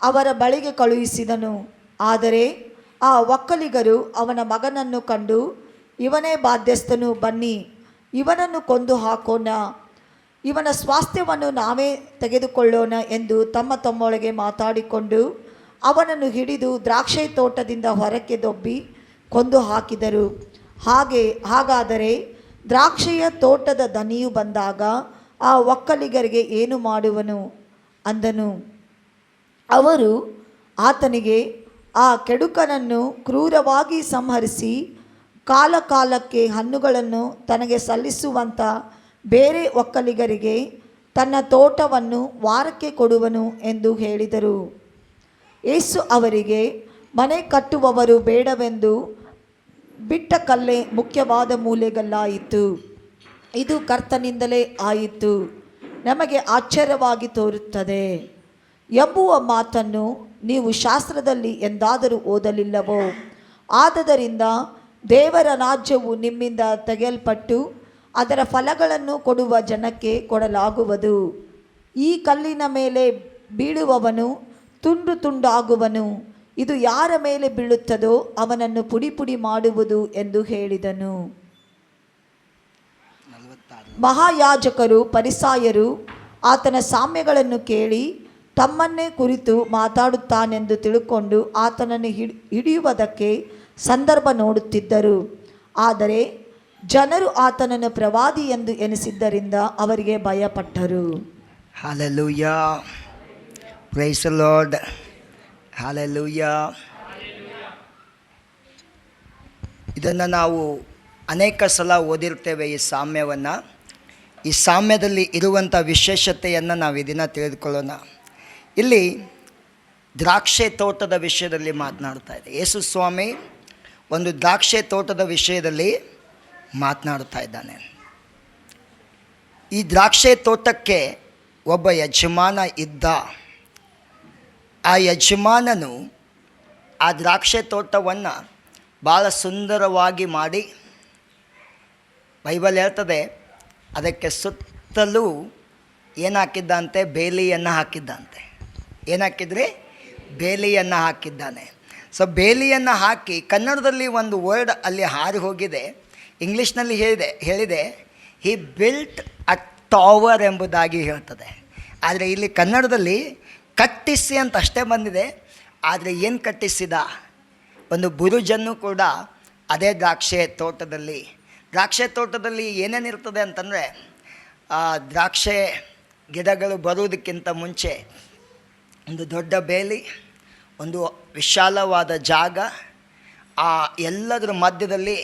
ಅವರ ಬಳಿಗೆ ಕಳುಹಿಸಿದನು. ಆದರೆ ಆ ಒಕ್ಕಲಿಗರು ಅವನ ಮಗನನ್ನು ಕಂಡು, ಇವನೇ ಬಾಧ್ಯಸ್ಥನು, ಬನ್ನಿ ಇವನನ್ನು ಕೊಂದು ಹಾಕೋಣ, ಇವನ ಸ್ವಾಸ್ಥ್ಯವನ್ನು ನಾವೇ ತೆಗೆದುಕೊಳ್ಳೋಣ ಎಂದು ತಮ್ಮೊಳಗೆ ಮಾತಾಡಿಕೊಂಡು ಅವನನ್ನು ಹಿಡಿದು ದ್ರಾಕ್ಷಿ ತೋಟದಿಂದ ಹೊರಕ್ಕೆ ದೊಬ್ಬಿ ಕೊಂದು ಹಾಕಿದರು. ಹಾಗಾದರೆ ದ್ರಾಕ್ಷಿಯ ತೋಟದ ದನಿಯು ಬಂದಾಗ ಆ ಒಕ್ಕಲಿಗರಿಗೆ ಏನು ಮಾಡುವನು ಅಂದನು. ಅವರು ಆತನಿಗೆ, ಆ ಕೆಡುಕನನ್ನು ಕ್ರೂರವಾಗಿ ಸಂಹರಿಸಿ ಕಾಲಕಾಲಕ್ಕೆ ಹಣ್ಣುಗಳನ್ನು ತನಗೆ ಸಲ್ಲಿಸುವಂಥ ಬೇರೆ ಒಕ್ಕಲಿಗರಿಗೆ ತನ್ನ ತೋಟವನ್ನು ವಾರಕ್ಕೆ ಕೊಡುವನು ಎಂದು ಹೇಳಿದರು. ಯೇಸು ಅವರಿಗೆ, ಮನೆ ಕಟ್ಟುವವರು ಬೇಡವೆಂದು ಬಿಟ್ಟ ಕಲ್ಲೇ ಮುಖ್ಯವಾದ ಮೂಲೆಗಲ್ಲಾಯಿತು. ಇದು ಕರ್ತನಿಂದಲೇ ಆಯಿತು, ನಮಗೆ ಆಶ್ಚರ್ಯವಾಗಿ ತೋರುತ್ತದೆ ಎಂಬುವ ಮಾತನ್ನು ನೀವು ಶಾಸ್ತ್ರದಲ್ಲಿ ಎಂದಾದರೂ ಓದಲಿಲ್ಲವೋ? ಆದದರಿಂದ ದೇವರ ರಾಜ್ಯವು ನಿಮ್ಮಿಂದ ತೆಗೆಯಲ್ಪಟ್ಟು ಅದರ ಫಲಗಳನ್ನು ಕೊಡುವ ಜನಕ್ಕೆ ಕೊಡಲಾಗುವುದು. ಈ ಕಲ್ಲಿನ ಮೇಲೆ ಬೀಳುವವನು ತುಂಡು ತುಂಡಾಗುವನು, ಇದು ಯಾರ ಮೇಲೆ ಬೀಳುತ್ತದೋ ಅವನನ್ನು ಪುಡಿ ಪುಡಿ ಮಾಡುವುದು ಎಂದು ಹೇಳಿದನು. ಮಹಾಯಾಜಕರು ಫರಿಸಾಯರು ಆತನ ಸಾಮ್ಯಗಳನ್ನು ಕೇಳಿ ತಮ್ಮನ್ನೇ ಕುರಿತು ಮಾತಾಡುತ್ತಾನೆಂದು ತಿಳ್ಕೊಂಡು ಆತನನ್ನು ಹಿಡಿಯುವುದಕ್ಕೆ ಸಂದರ್ಭ ನೋಡುತ್ತಿದ್ದರು. ಆದರೆ ಜನರು ಆತನನ್ನು ಪ್ರವಾದಿ ಎಂದು ಎನಿಸಿದ್ದರಿಂದ ಅವರಿಗೆ ಭಯಪಟ್ಟರು. Hallelujah, praise the Lord, hallelujah. ಇದನ್ನು ನಾವು ಅನೇಕ ಸಲ ಓದಿರ್ತೇವೆ ಈ ಸಾಮ್ಯವನ್ನು. ಈ ಸಾಮ್ಯದಲ್ಲಿ ಇರುವಂಥ ವಿಶೇಷತೆಯನ್ನು ನಾವು ಇದನ್ನು ತಿಳಿದುಕೊಳ್ಳೋಣ. ಇಲ್ಲಿ ದ್ರಾಕ್ಷೆ ತೋಟದ ವಿಷಯದಲ್ಲಿ ಮಾತನಾಡ್ತಾ ಇದೆ. ಯೇಸು ಸ್ವಾಮಿ ಒಂದು ದ್ರಾಕ್ಷೆ ತೋಟದ ವಿಷಯದಲ್ಲಿ ಮಾತನಾಡ್ತಾ ಇದ್ದಾನೆ. ಈ ದ್ರಾಕ್ಷೆ ತೋಟಕ್ಕೆ ಒಬ್ಬ ಯಜಮಾನ ಇದ್ದ. ಆ ಯಜಮಾನನು ಆ ದ್ರಾಕ್ಷೆ ತೋಟವನ್ನು ಭಾಳ ಸುಂದರವಾಗಿ ಮಾಡಿ, ಬೈಬಲ್ ಹೇಳ್ತದೆ, ಅದಕ್ಕೆ ಸುತ್ತಲೂ ಏನು ಹಾಕಿದ್ದಂತೆ? ಬೇಲಿಯನ್ನು ಹಾಕಿದ್ದಂತೆ. ಏನು ಹಾಕಿದ್ರಿ? ಬೇಲಿಯನ್ನು ಹಾಕಿದ್ದಾನೆ. ಸೊ ಬೇಲಿಯನ್ನು ಹಾಕಿ, ಕನ್ನಡದಲ್ಲಿ ಒಂದು ವರ್ಡ್ ಅಲ್ಲಿ ಹಾರಿ ಹೋಗಿದೆ, ಇಂಗ್ಲೀಷ್ನಲ್ಲಿ ಹೇಳಿದೆ ಹಿ ಬಿಲ್ಟ್ ಅ ಟವರ್ ಎಂಬುದಾಗಿ ಹೇಳ್ತದೆ. ಆದರೆ ಇಲ್ಲಿ ಕನ್ನಡದಲ್ಲಿ ಕಟ್ಟಿಸಿ ಅಂತ ಅಷ್ಟೇ ಬಂದಿದೆ. ಆದರೆ ಏನು ಕಟ್ಟಿಸಿದ? ಒಂದು ಬುರುಜನ್ನು ಕೂಡ ಅದೇ ದ್ರಾಕ್ಷೆ ತೋಟದಲ್ಲಿ ಏನೇನಿರ್ತದೆ ಅಂತಂದರೆ, ದ್ರಾಕ್ಷೆ ಗಿಡಗಳು ಬರುವುದಕ್ಕಿಂತ ಮುಂಚೆ ಒಂದು ದೊಡ್ಡ ಬೇಲಿ, ಒಂದು ವಿಶಾಲವಾದ ಜಾಗ, ಆ ಎಲ್ಲದರ ಮಧ್ಯದಲ್ಲಿ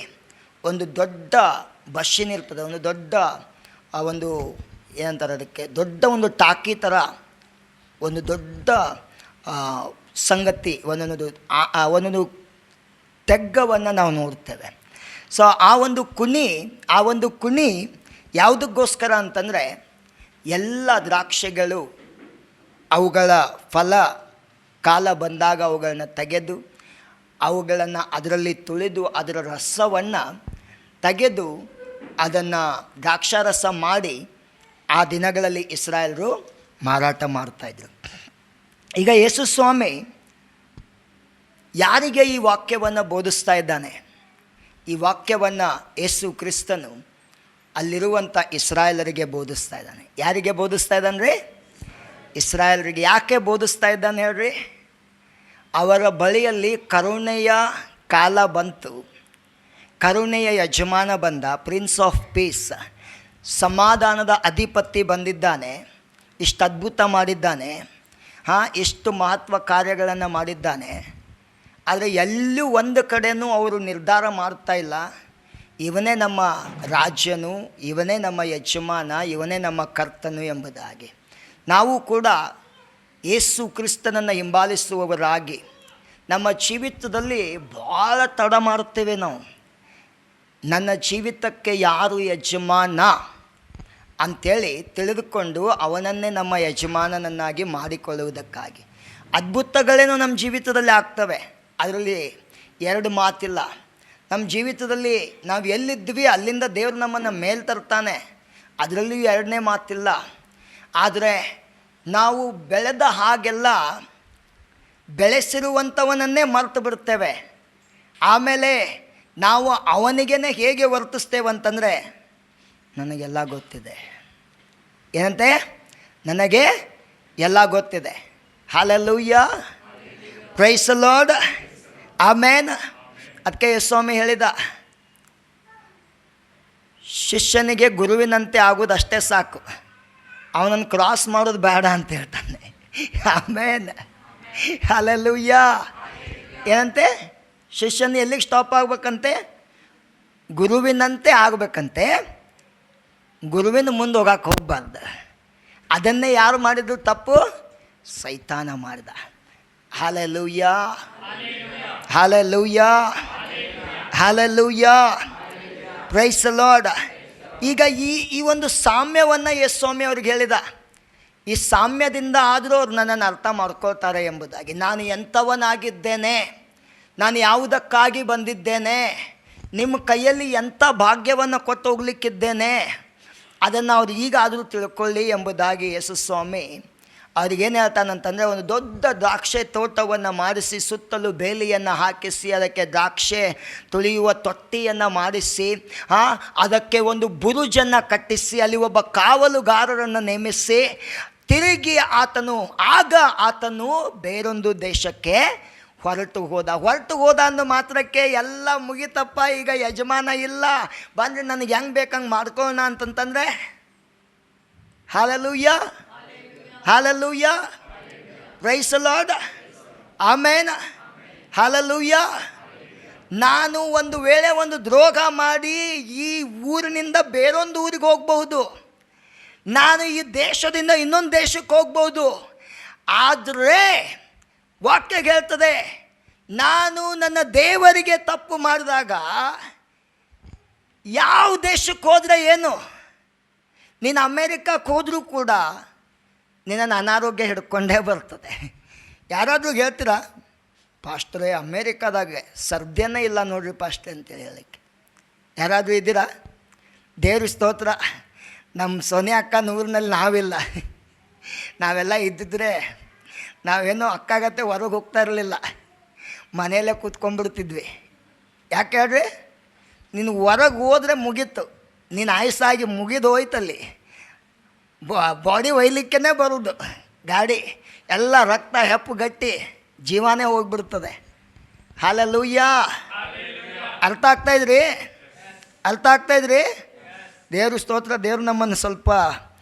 ಒಂದು ದೊಡ್ಡ ಬಸ್ಸಿನಿರ್ತದೆ, ಒಂದು ದೊಡ್ಡ ಒಂದು ಏನಂತಾರೆ ಅದಕ್ಕೆ, ದೊಡ್ಡ ಒಂದು ಟಾಕಿ ಥರ ಒಂದು ದೊಡ್ಡ ಸಂಗತಿ, ಒಂದೊಂದು ತೆಗ್ಗವನ್ನು ನಾವು ನೋಡ್ತೇವೆ. ಸೊ ಆ ಒಂದು ಕುಣಿ ಯಾವುದಕ್ಕೋಸ್ಕರ ಅಂತಂದರೆ, ಎಲ್ಲ ದ್ರಾಕ್ಷಿಗಳು ಅವುಗಳ ಫಲ ಕಾಲ ಬಂದಾಗ ಅವುಗಳನ್ನ ತೆಗೆದು, ಅವುಗಳನ್ನು ಅದರಲ್ಲಿ ತುಳಿದು, ಅದರ ರಸವನ್ನು ತೆಗೆದು ಅದನ್ನು ದ್ರಾಕ್ಷಾರಸ ಮಾಡಿ ಆ ದಿನಗಳಲ್ಲಿ ಇಸ್ರಾಯೇಲರು ಮಾರಾಟ ಮಾಡ್ತಾಯಿದ್ರು. ಈಗ ಯೇಸು ಸ್ವಾಮಿ ಯಾರಿಗೆ ಈ ವಾಕ್ಯವನ್ನು ಬೋಧಿಸ್ತಾ ಇದ್ದಾನೆ? ಈ ವಾಕ್ಯವನ್ನು ಯೇಸು ಕ್ರಿಸ್ತನು ಅಲ್ಲಿರುವಂಥ ಇಸ್ರಾಯೇಲರಿಗೆ ಬೋಧಿಸ್ತಾ ಇದ್ದಾನೆ. ಯಾರಿಗೆ ಬೋಧಿಸ್ತಾ ಇದ್ದಾನೆ ರೀ? ಇಸ್ರಾಯೇಲರಿಗೆ. ಯಾಕೆ ಬೋಧಿಸ್ತಾ ಇದ್ದಾನೆ ಹೇಳ್ರಿ? ಅವರ ಬಳಿಯಲ್ಲಿ ಕರುಣೆಯ ಕಾಲ ಬಂತು, ಕರುಣೆಯ ಯಜಮಾನ ಬಂದ, ಪ್ರಿನ್ಸ್ ಆಫ್ ಪೀಸ್, ಸಮಾಧಾನದ ಅಧಿಪತಿ ಬಂದಿದ್ದಾನೆ, ಇಷ್ಟು ಅದ್ಭುತ ಮಾಡಿದ್ದಾನೆ, ಇಷ್ಟು ಮಹತ್ವ ಕಾರ್ಯಗಳನ್ನು ಮಾಡಿದ್ದಾನೆ. ಆದರೆ ಎಲ್ಲೂ ಒಂದು ಕಡೆಯೂ ಅವರು ನಿರ್ಧಾರ ಮಾಡ್ತಾ ಇಲ್ಲ, ಇವನೇ ನಮ್ಮ ರಾಜ್ಯನು, ಇವನೇ ನಮ್ಮ ಯಜಮಾನ, ಇವನೇ ನಮ್ಮ ಕರ್ತನು ಎಂಬುದಾಗಿ. ನಾವು ಕೂಡ ಯೇಸು ಕ್ರಿಸ್ತನನ್ನು ಹಿಂಬಾಲಿಸುವವರಾಗಿ ನಮ್ಮ ಜೀವಿತದಲ್ಲಿ ಭಾಳ ತಡ ಮಾಡುತ್ತೇವೆ ನಾವು. ನನ್ನ ಜೀವಿತಕ್ಕೆ ಯಾರು ಯಜಮಾನ ಅಂಥೇಳಿ ತಿಳಿದುಕೊಂಡು ಅವನನ್ನೇ ನಮ್ಮ ಯಜಮಾನನನ್ನಾಗಿ ಮಾಡಿಕೊಳ್ಳುವುದಕ್ಕಾಗಿ ಅದ್ಭುತಗಳೇನೋ ನಮ್ಮ ಜೀವಿತದಲ್ಲಿ ಆಗ್ತವೆ, ಅದರಲ್ಲಿ ಎರಡು ಮಾತಿಲ್ಲ. ನಮ್ಮ ಜೀವಿತದಲ್ಲಿ ನಾವು ಎಲ್ಲಿದ್ವಿ ಅಲ್ಲಿಂದ ದೇವರು ನಮ್ಮನ್ನು ಮೇಲೆ ತರ್ತಾನೆ, ಅದರಲ್ಲಿಯೂ ಎರಡನೇ ಮಾತಿಲ್ಲ. ಆದರೆ ನಾವು ಬೆಳೆದ ಹಾಗೆಲ್ಲ ಬೆಳೆಸಿರುವಂಥವನನ್ನೇ ಮರೆತು ಬಿಡ್ತೇವೆ. ಆಮೇಲೆ ನಾವು ಅವನಿಗೇ ಹೇಗೆ ವರ್ತಿಸ್ತೇವೆ ಅಂತಂದರೆ, ನನಗೆಲ್ಲ ಗೊತ್ತಿದೆ. ಏನಂತೆ? ನನಗೆ ಎಲ್ಲ ಗೊತ್ತಿದೆ. Hallelujah, praise the Lord, amen. ಅದಕ್ಕೆ ಸ್ವಾಮಿ ಹೇಳಿದ, ಶಿಷ್ಯನಿಗೆ ಗುರುವಿನಂತೆ ಆಗೋದಷ್ಟೇ ಸಾಕು, ಅವನನ್ನು ಕ್ರಾಸ್ ಮಾಡೋದು ಬೇಡ ಅಂತ ಹೇಳ್ತಾನೆ. Amen, hallelujah. ಏನಂತೆ? ಶಿಷ್ಯನ ಎಲ್ಲಿಗೆ ಸ್ಟಾಪ್ ಆಗ್ಬೇಕಂತೆ? ಗುರುವಿನಂತೆ ಆಗಬೇಕಂತೆ, ಗುರುವಿನ ಮುಂದೆ ಹೋಗಕ್ಕೆ ಹೋಗಬಾರ್ದು. ಅದನ್ನೇ ಯಾರು ಮಾಡಿದ್ರು ತಪ್ಪು? ಸೈತಾನ ಮಾಡಿದ. Hallelujah, hallelujah, hallelujah, praise the Lord. ಈಗ ಈ ಒಂದು ಸಾಮ್ಯವನ್ನು ಯೇಸು ಸ್ವಾಮಿ ಅವ್ರಿಗೆ ಹೇಳಿದ. ಈ ಸಾಮ್ಯದಿಂದ ಆದರೂ ಅವ್ರು ನನ್ನನ್ನು ಅರ್ಥ ಮಾಡ್ಕೊಳ್ತಾರೆ ಎಂಬುದಾಗಿ. ನಾನು ಎಂಥವನಾಗಿದ್ದೇನೆ, ನಾನು ಯಾವುದಕ್ಕಾಗಿ ಬಂದಿದ್ದೇನೆ, ನಿಮ್ಮ ಕೈಯಲ್ಲಿ ಎಂಥ ಭಾಗ್ಯವನ್ನು ಕೊಟ್ಟು ಹೋಗ್ಲಿಕ್ಕಿದ್ದೇನೆ, ಅದನ್ನು ಅವ್ರು ಈಗಾದರೂ ತಿಳ್ಕೊಳ್ಳಿ ಎಂಬುದಾಗಿ ಯೇಸು ಸ್ವಾಮಿ ಅವ್ರಿಗೇನು ಹೇಳ್ತಾನಂತಂದರೆ, ಒಂದು ದೊಡ್ಡ ದ್ರಾಕ್ಷೆ ತೋಟವನ್ನು ಮಾಡಿಸಿ, ಸುತ್ತಲೂ ಬೇಲಿಯನ್ನು ಹಾಕಿಸಿ, ಅದಕ್ಕೆ ದ್ರಾಕ್ಷೆ ತುಳಿಯುವ ತೊಟ್ಟಿಯನ್ನು ಮಾಡಿಸಿ, ಅದಕ್ಕೆ ಒಂದು ಬುರುಜನ್ನು ಕಟ್ಟಿಸಿ, ಅಲ್ಲಿ ಒಬ್ಬ ಕಾವಲುಗಾರರನ್ನು ನೇಮಿಸಿ, ತಿರುಗಿ ಆತನು ಬೇರೊಂದು ದೇಶಕ್ಕೆ ಹೊರಟು ಹೋದ ಅಂದ ಮಾತ್ರಕ್ಕೆ ಎಲ್ಲ ಮುಗಿತಪ್ಪ, ಈಗ ಯಜಮಾನ ಇಲ್ಲ, ಬಂದರೆ ನನಗೆ ಹೆಂಗೆ ಬೇಕಂಗೆ ಮಾಡ್ಕೊಳ್ಳೋಣ ಅಂತಂತಂದರೆ, hallelujah, hallelujah, praise the Lord, amen, hallelujah. ನಾನು ಒಂದು ವೇಳೆ ಒಂದು ದ್ರೋಹ ಮಾಡಿ ಈ ಊರಿನಿಂದ ಬೇರೊಂದು ಊರಿಗೆ ಹೋಗ್ಬಹುದು, ನಾನು ಈ ದೇಶದಿಂದ ಇನ್ನೊಂದು ದೇಶಕ್ಕೆ ಹೋಗ್ಬೋದು. ಆದರೆ ವಾಕ್ಯ ಹೇಳ್ತದೆ, ನಾನು ನನ್ನ ದೇವರಿಗೆ ತಪ್ಪು ಮಾಡಿದಾಗ ಯಾವ ದೇಶಕ್ಕೆ ಹೋದರೆ ಏನು? ನೀನು ಅಮೇರಿಕಕ್ಕೆ ಹೋದರೂ ಕೂಡ ನಿನ್ನನ್ನು ಅನಾರೋಗ್ಯ ಹಿಡ್ಕೊಂಡೇ ಬರ್ತದೆ. ಯಾರಾದರೂ ಹೇಳ್ತೀರಾ, ಪಾಸ್ಟ್ರೇ ಅಮೇರಿಕಾದಾಗೆ ಸರ್ದಿಯೇ ಇಲ್ಲ ನೋಡ್ರಿ ಪಾಸ್ಟ್ರೆ ಅಂತೇಳಿ ಹೇಳಕ್ಕೆ ಯಾರಾದರೂ ಇದ್ದೀರಾ? ದೇವ್ರ ಸ್ತೋತ್ರ, ನಮ್ಮ ಸೋನಿಯಾ ಅಕ್ಕ ಊರಿನಲ್ಲಿ ನಾವಿಲ್ಲ. ನಾವೆಲ್ಲ ಇದ್ದಿದ್ರೆ ನಾವೇನೋ ಅಕ್ಕಾಗತ್ತೆ ಹೊರಗೆ ಹೋಗ್ತಾ ಇರಲಿಲ್ಲ, ಮನೆಯಲ್ಲೇ ಕೂತ್ಕೊಂಡ್ಬಿಡ್ತಿದ್ವಿ. ಯಾಕೆ ಹೇಳ್ರಿ? ನೀನು ಹೊರಗೆ ಹೋದರೆ ಮುಗೀತು, ನೀನು ಆಯಸ್ಸಾಗಿ ಮುಗಿದು ಹೋಯ್ತಲ್ಲಿ. ಬಾಡಿ ಒಯ್ಲಿಕ್ಕೇ ಬರೋದು ಗಾಡಿ ಎಲ್ಲ ರಕ್ತ ಹೆಪ್ಪುಗಟ್ಟಿ ಜೀವನೇ ಹೋಗ್ಬಿಡ್ತದೆ. ಹಲ್ಲೆಲೂಯ. ಅರ್ಥ ಆಗ್ತಾಯಿದ್ರಿ? ಅರ್ಥ ಆಗ್ತಾಯಿದ್ರಿ? ದೇವ್ರ ಸ್ತೋತ್ರ. ದೇವ್ರು ನಮ್ಮನ್ನು ಸ್ವಲ್ಪ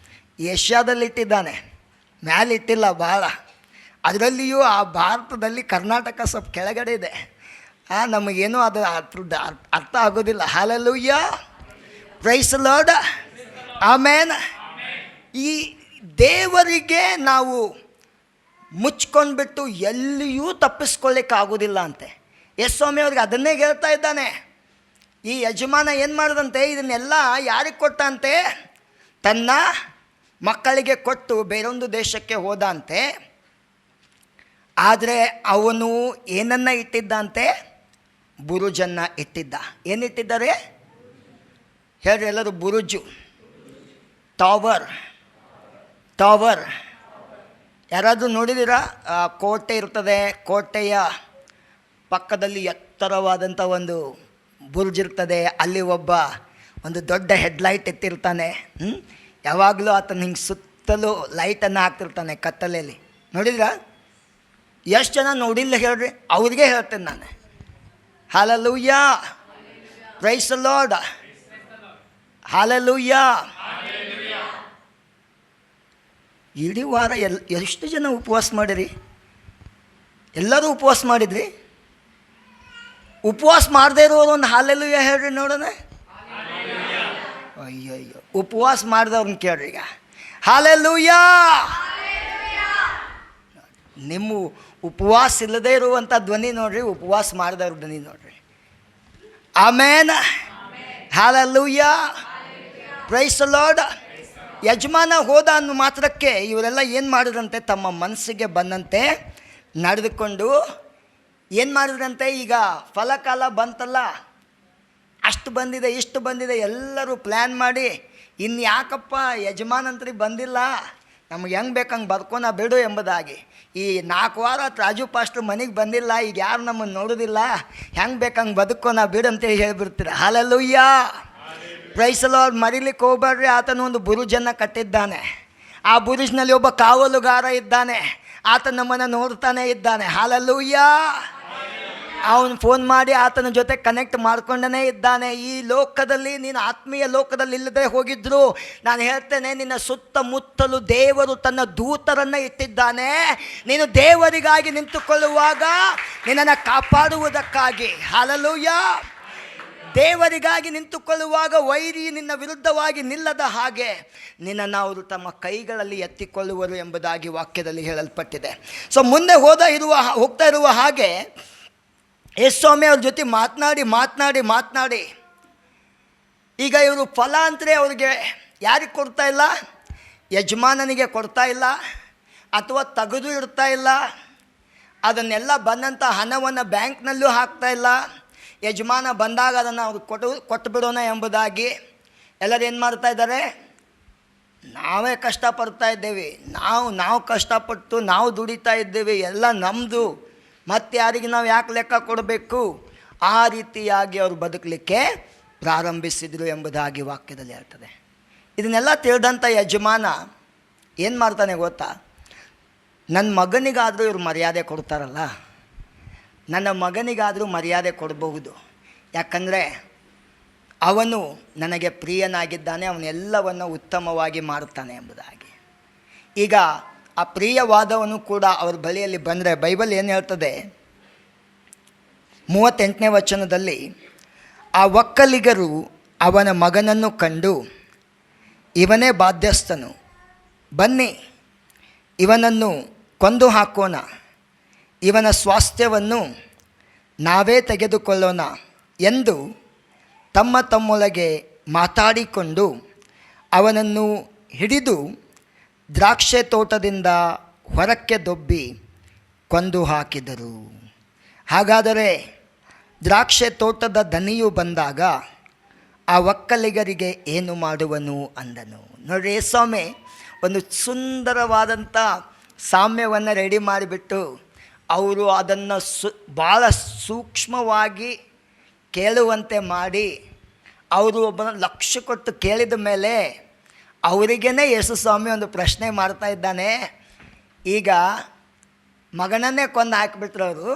ಏಷ್ಯಾದಲ್ಲಿಟ್ಟಿದ್ದಾನೆ, ಮ್ಯಾಲಿಟ್ಟಿಲ್ಲ ಭಾಳ. ಅದರಲ್ಲಿಯೂ ಆ ಭಾರತದಲ್ಲಿ ಕರ್ನಾಟಕ ಸ್ವಲ್ಪ ಕೆಳಗಡೆ ಇದೆ. ನಮಗೇನೂ ಅದು ಅದ್ರದ್ದು ಅರ್ಥ ಆಗೋದಿಲ್ಲ. ಹಲ್ಲೆಲೂಯ, ಪ್ರೈಸ್ ಲಾರ್ಡ್, ಆಮೇನ್. ಈ ದೇವರಿಗೆ ನಾವು ಮುಚ್ಕೊಂಡ್ಬಿಟ್ಟು ಎಲ್ಲಿಯೂ ತಪ್ಪಿಸ್ಕೊಳ್ಳಿಕ್ಕಾಗೋದಿಲ್ಲ ಅಂತೆ. ಸ್ವಾಮಿ ಅವ್ರಿಗೆ ಅದನ್ನೇ ಹೇಳ್ತಾ ಇದ್ದಾನೆ. ಈ ಯಜಮಾನ ಏನು ಮಾಡಿದಂತೆ, ಇದನ್ನೆಲ್ಲ ಯಾರಿಗೆ ಕೊಟ್ಟಂತೆ? ತನ್ನ ಮಕ್ಕಳಿಗೆ ಕೊಟ್ಟು ಬೇರೊಂದು ದೇಶಕ್ಕೆ ಹೋದಂತೆ. ಆದರೆ ಅವನು ಏನನ್ನು ಇಟ್ಟಿದ್ದಂತೆ? ಬುರುಜನ್ನು ಇಟ್ಟಿದ್ದ. ಏನಿಟ್ಟಿದ್ದಾರೆ ಹೇಳ್ರಿ ಎಲ್ಲರೂ? ಬುರುಜು, ಟವರ್. ಟವರ್ ಯಾರಾದರೂ ನೋಡಿದ್ದೀರಾ? ಕೋಟೆ ಇರ್ತದೆ, ಕೋಟೆಯ ಪಕ್ಕದಲ್ಲಿ ಎತ್ತರವಾದಂಥ ಒಂದು ಬುರ್ಜ್ ಇರ್ತದೆ. ಅಲ್ಲಿ ಒಂದು ದೊಡ್ಡ ಹೆಡ್ಲೈಟ್ ಎತ್ತಿರ್ತಾನೆ. ಯಾವಾಗಲೂ ಆತನ ಹಿಂಗೆ ಸುತ್ತಲೂ ಲೈಟನ್ನು ಹಾಕ್ತಿರ್ತಾನೆ ಕತ್ತಲೆಯಲ್ಲಿ. ನೋಡಿದ್ರಾ? ಎಷ್ಟು ಜನ ನೋಡಿಲ್ಲ ಹೇಳ್ರಿ? ಅವ್ರಿಗೆ ಹೇಳ್ತೇನೆ ನಾನು. Hallelujah, praise the Lord, hallelujah. ಇಡೀ ವಾರ ಎಷ್ಟು ಜನ ಉಪವಾಸ ಮಾಡಿರಿ? ಎಲ್ಲರೂ ಉಪವಾಸ ಮಾಡಿದ್ರಿ? ಉಪವಾಸ ಮಾಡದೇ ಇರೋರು ಒಂದು ಹಲ್ಲೆಲೂಯ ಹೇಳ್ರಿ ನೋಡೋಣ. ಅಯ್ಯಯ್ಯೋ, ಉಪವಾಸ ಮಾಡಿದವ್ರನ್ನ ಕೇಳ್ರಿ ಈಗ. ಹಲ್ಲೆಲೂಯ. ನಿಮ್ಮ ಉಪವಾಸ ಇಲ್ಲದೇ ಇರುವಂಥ ಧ್ವನಿ ನೋಡ್ರಿ, ಉಪವಾಸ ಮಾಡಿದವ್ರ ಧ್ವನಿ ನೋಡ್ರಿ. ಆಮೇನ್, ಹಲ್ಲೆಲೂಯ, ಪ್ರೈಸ್ ದಿ ಲಾರ್ಡ್. ಯಜಮಾನ ಹೋದ ಅನ್ನೋ ಮಾತ್ರಕ್ಕೆ ಇವರೆಲ್ಲ ಏನು ಮಾಡಿದ್ರಂತೆ? ತಮ್ಮ ಮನಸ್ಸಿಗೆ ಬಂದಂತೆ ನಡೆದುಕೊಂಡು ಏನು ಮಾಡಿದ್ರಂತೆ? ಈಗ ಫಲಕಾಲ ಬಂತಲ್ಲ, ಅಷ್ಟು ಬಂದಿದೆ, ಇಷ್ಟು ಬಂದಿದೆ, ಎಲ್ಲರೂ ಪ್ಲ್ಯಾನ್ ಮಾಡಿ, ಇನ್ನು ಯಾಕಪ್ಪ ಯಜಮಾನಂತ್ರಿಗೆ ಬಂದಿಲ್ಲ, ನಮ್ಗೆ ಹೆಂಗೆ ಬೇಕಂಗೆ ಬದುಕೋಣ ಬಿಡು ಎಂಬುದಾಗಿ. ಈ 4 ವಾರ ರಾಜು ಪಾಸ್ಟ್ರು ಮನೆಗೆ ಬಂದಿಲ್ಲ, ಈಗ ಯಾರು ನಮ್ಮನ್ನು ನೋಡೋದಿಲ್ಲ, ಹೆಂಗೆ ಬೇಕಂಗೆ ಬದುಕೋಣ ಬಿಡು ಅಂತೇಳಿ ಹೇಳಿಬಿಡ್ತೀರ. Hallelujah, praise the Lord. ಮರಿಲಿಕ್ಕೆ ಹೋಗ್ಬೇಡ್ರಿ. ಆತನ ಒಂದು ಬುರುಜನ್ನು ಕಟ್ಟಿದ್ದಾನೆ. ಆ ಬುರುಜ್ನಲ್ಲಿ ಒಬ್ಬ ಕಾವಲುಗಾರ ಇದ್ದಾನೆ. ಆತ ನಮ್ಮನ್ನು ನೋಡ್ತಾನೆ ಇದ್ದಾನೆ. ಹಲ್ಲೆಲೂಯ. ಅವನು ಫೋನ್ ಮಾಡಿ ಆತನ ಜೊತೆ ಕನೆಕ್ಟ್ ಮಾಡ್ಕೊಂಡೇ ಇದ್ದಾನೆ. ಈ ಲೋಕದಲ್ಲಿ ನೀನು ಆತ್ಮೀಯ ಲೋಕದಲ್ಲಿ ಇಲ್ಲದೆ ಹೋಗಿದ್ರು, ನಾನು ಹೇಳ್ತೇನೆ, ನಿನ್ನ ಸುತ್ತಮುತ್ತಲು ದೇವರು ತನ್ನ ದೂತರನ್ನು ಇಟ್ಟಿದ್ದಾನೆ. ನೀನು ದೇವರಿಗಾಗಿ ನಿಂತುಕೊಳ್ಳುವಾಗ ನಿನ್ನನ್ನು ಕಾಪಾಡುವುದಕ್ಕಾಗಿ. ಹಲ್ಲೆಲೂಯ. ದೇವರಿಗಾಗಿ ನಿಂತುಕೊಳ್ಳುವಾಗ ವೈರಿ ನಿನ್ನ ವಿರುದ್ಧವಾಗಿ ನಿಲ್ಲದ ಹಾಗೆ ನಿನ್ನನ್ನು ಅವರು ತಮ್ಮ ಕೈಗಳಲ್ಲಿ ಎತ್ತಿಕೊಳ್ಳುವರು ಎಂಬುದಾಗಿ ವಾಕ್ಯದಲ್ಲಿ ಹೇಳಲ್ಪಟ್ಟಿದೆ. ಸೊ ಮುಂದೆ ಹೋಗ್ತಾ ಇರುವ ಹಾಗೆ ಸ್ವಾಮಿ ಅವ್ರ ಜೊತೆ ಮಾತನಾಡಿ ಈಗ ಇವರು ಫಲ ಅಂತಲೇ ಅವ್ರಿಗೆ ಯಾರಿಗೆ ಕೊಡ್ತಾ ಇಲ್ಲ? ಯಜಮಾನನಿಗೆ ಕೊಡ್ತಾ ಇಲ್ಲ, ಅಥವಾ ತೆಗೆದು ಇಡ್ತಾ ಇಲ್ಲ. ಅದನ್ನೆಲ್ಲ ಬಂದಂಥ ಹಣವನ್ನು ಬ್ಯಾಂಕ್ನಲ್ಲೂ ಹಾಕ್ತಾ ಇಲ್ಲ. ಯಜಮಾನ ಬಂದಾಗ ಅದನ್ನು ಅವ್ರು ಕೊಟ್ಟು ಬಿಡೋಣ ಎಂಬುದಾಗಿ ಎಲ್ಲರೂ ಏನು ಮಾಡ್ತಾ ಇದ್ದಾರೆ? ನಾವೇ ಕಷ್ಟಪಡ್ತಾ ಇದ್ದೇವೆ, ನಾವು ಕಷ್ಟಪಟ್ಟು ನಾವು ದುಡಿತಾ ಇದ್ದೇವೆ, ಎಲ್ಲ ನಮ್ಮದು, ಮತ್ತು ಯಾರಿಗೆ ನಾವು ಯಾಕೆ ಲೆಕ್ಕ ಕೊಡಬೇಕು? ಆ ರೀತಿಯಾಗಿ ಅವರು ಬದುಕಲಿಕ್ಕೆ ಪ್ರಾರಂಭಿಸಿದರು ಎಂಬುದಾಗಿ ವಾಕ್ಯದಲ್ಲಿ ಹೇಳ್ತದೆ. ಇದನ್ನೆಲ್ಲ ತಿಳಿದಂಥ ಯಜಮಾನ ಏನು ಮಾಡ್ತಾನೆ ಗೊತ್ತಾ? ನನ್ನ ಮಗನಿಗಾದರೂ ಇವರು ಮರ್ಯಾದೆ ಕೊಡ್ತಾರಲ್ಲ, ನನ್ನ ಮಗನಿಗಾದರೂ ಮರ್ಯಾದೆ ಕೊಡಬಹುದು, ಯಾಕಂದರೆ ಅವನು ನನಗೆ ಪ್ರಿಯನಾಗಿದ್ದಾನೆ, ಅವನೆಲ್ಲವನ್ನು ಉತ್ತಮವಾಗಿ ಮಾಡುತ್ತಾನೆ ಎಂಬುದಾಗಿ. ಈಗ ಆ ಪ್ರಿಯವಾದವನು ಕೂಡ ಅವ್ರ ಬಳಿಯಲ್ಲಿ ಬಂದರೆ ಬೈಬಲ್ ಏನು ಹೇಳ್ತದೆ? 38ನೇ ವಚನದಲ್ಲಿ, ಆ ಒಕ್ಕಲಿಗರು ಅವನ ಮಗನನ್ನು ಕಂಡು, ಇವನೇ ಬಾಧ್ಯಸ್ಥನು, ಬನ್ನಿ ಇವನನ್ನು ಕೊಂದು ಹಾಕೋಣ, ಇವನ ಸ್ವಾಸ್ಥ್ಯವನ್ನು ನಾವೇ ತೆಗೆದುಕೊಳ್ಳೋಣ ಎಂದು ತಮ್ಮೊಳಗೆ ಮಾತಾಡಿಕೊಂಡು ಅವನನ್ನು ಹಿಡಿದು ದ್ರಾಕ್ಷೆ ತೋಟದಿಂದ ಹೊರಕ್ಕೆ ದೊಬ್ಬಿ ಕೊಂದು ಹಾಕಿದರು. ಹಾಗಾದರೆ ದ್ರಾಕ್ಷೆ ತೋಟದ ದನಿಯು ಬಂದಾಗ ಆ ಒಕ್ಕಲಿಗರಿಗೆ ಏನು ಮಾಡುವನು ಅಂದನು. ನೋಡ್ರಿ, ಸ್ವಾಮಿ ಒಂದು ಸುಂದರವಾದಂಥ ಸಾಮ್ಯವನ್ನು ರೆಡಿ ಮಾಡಿಬಿಟ್ಟು ಅವರು ಅದನ್ನು ಭಾಳ ಸೂಕ್ಷ್ಮವಾಗಿ ಕೇಳುವಂತೆ ಮಾಡಿ, ಅವರು ಒಬ್ಬನ ಲಕ್ಷ್ಯ ಕೊಟ್ಟು ಕೇಳಿದ ಮೇಲೆ ಅವರಿಗೇ ಯೇಸು ಸ್ವಾಮಿ ಒಂದು ಪ್ರಶ್ನೆ ಮಾಡ್ತಾ ಇದ್ದಾನೆ. ಈಗ ಮಗನನ್ನೇ ಕೊಂದು ಹಾಕಿಬಿಟ್ರು ಅವರು.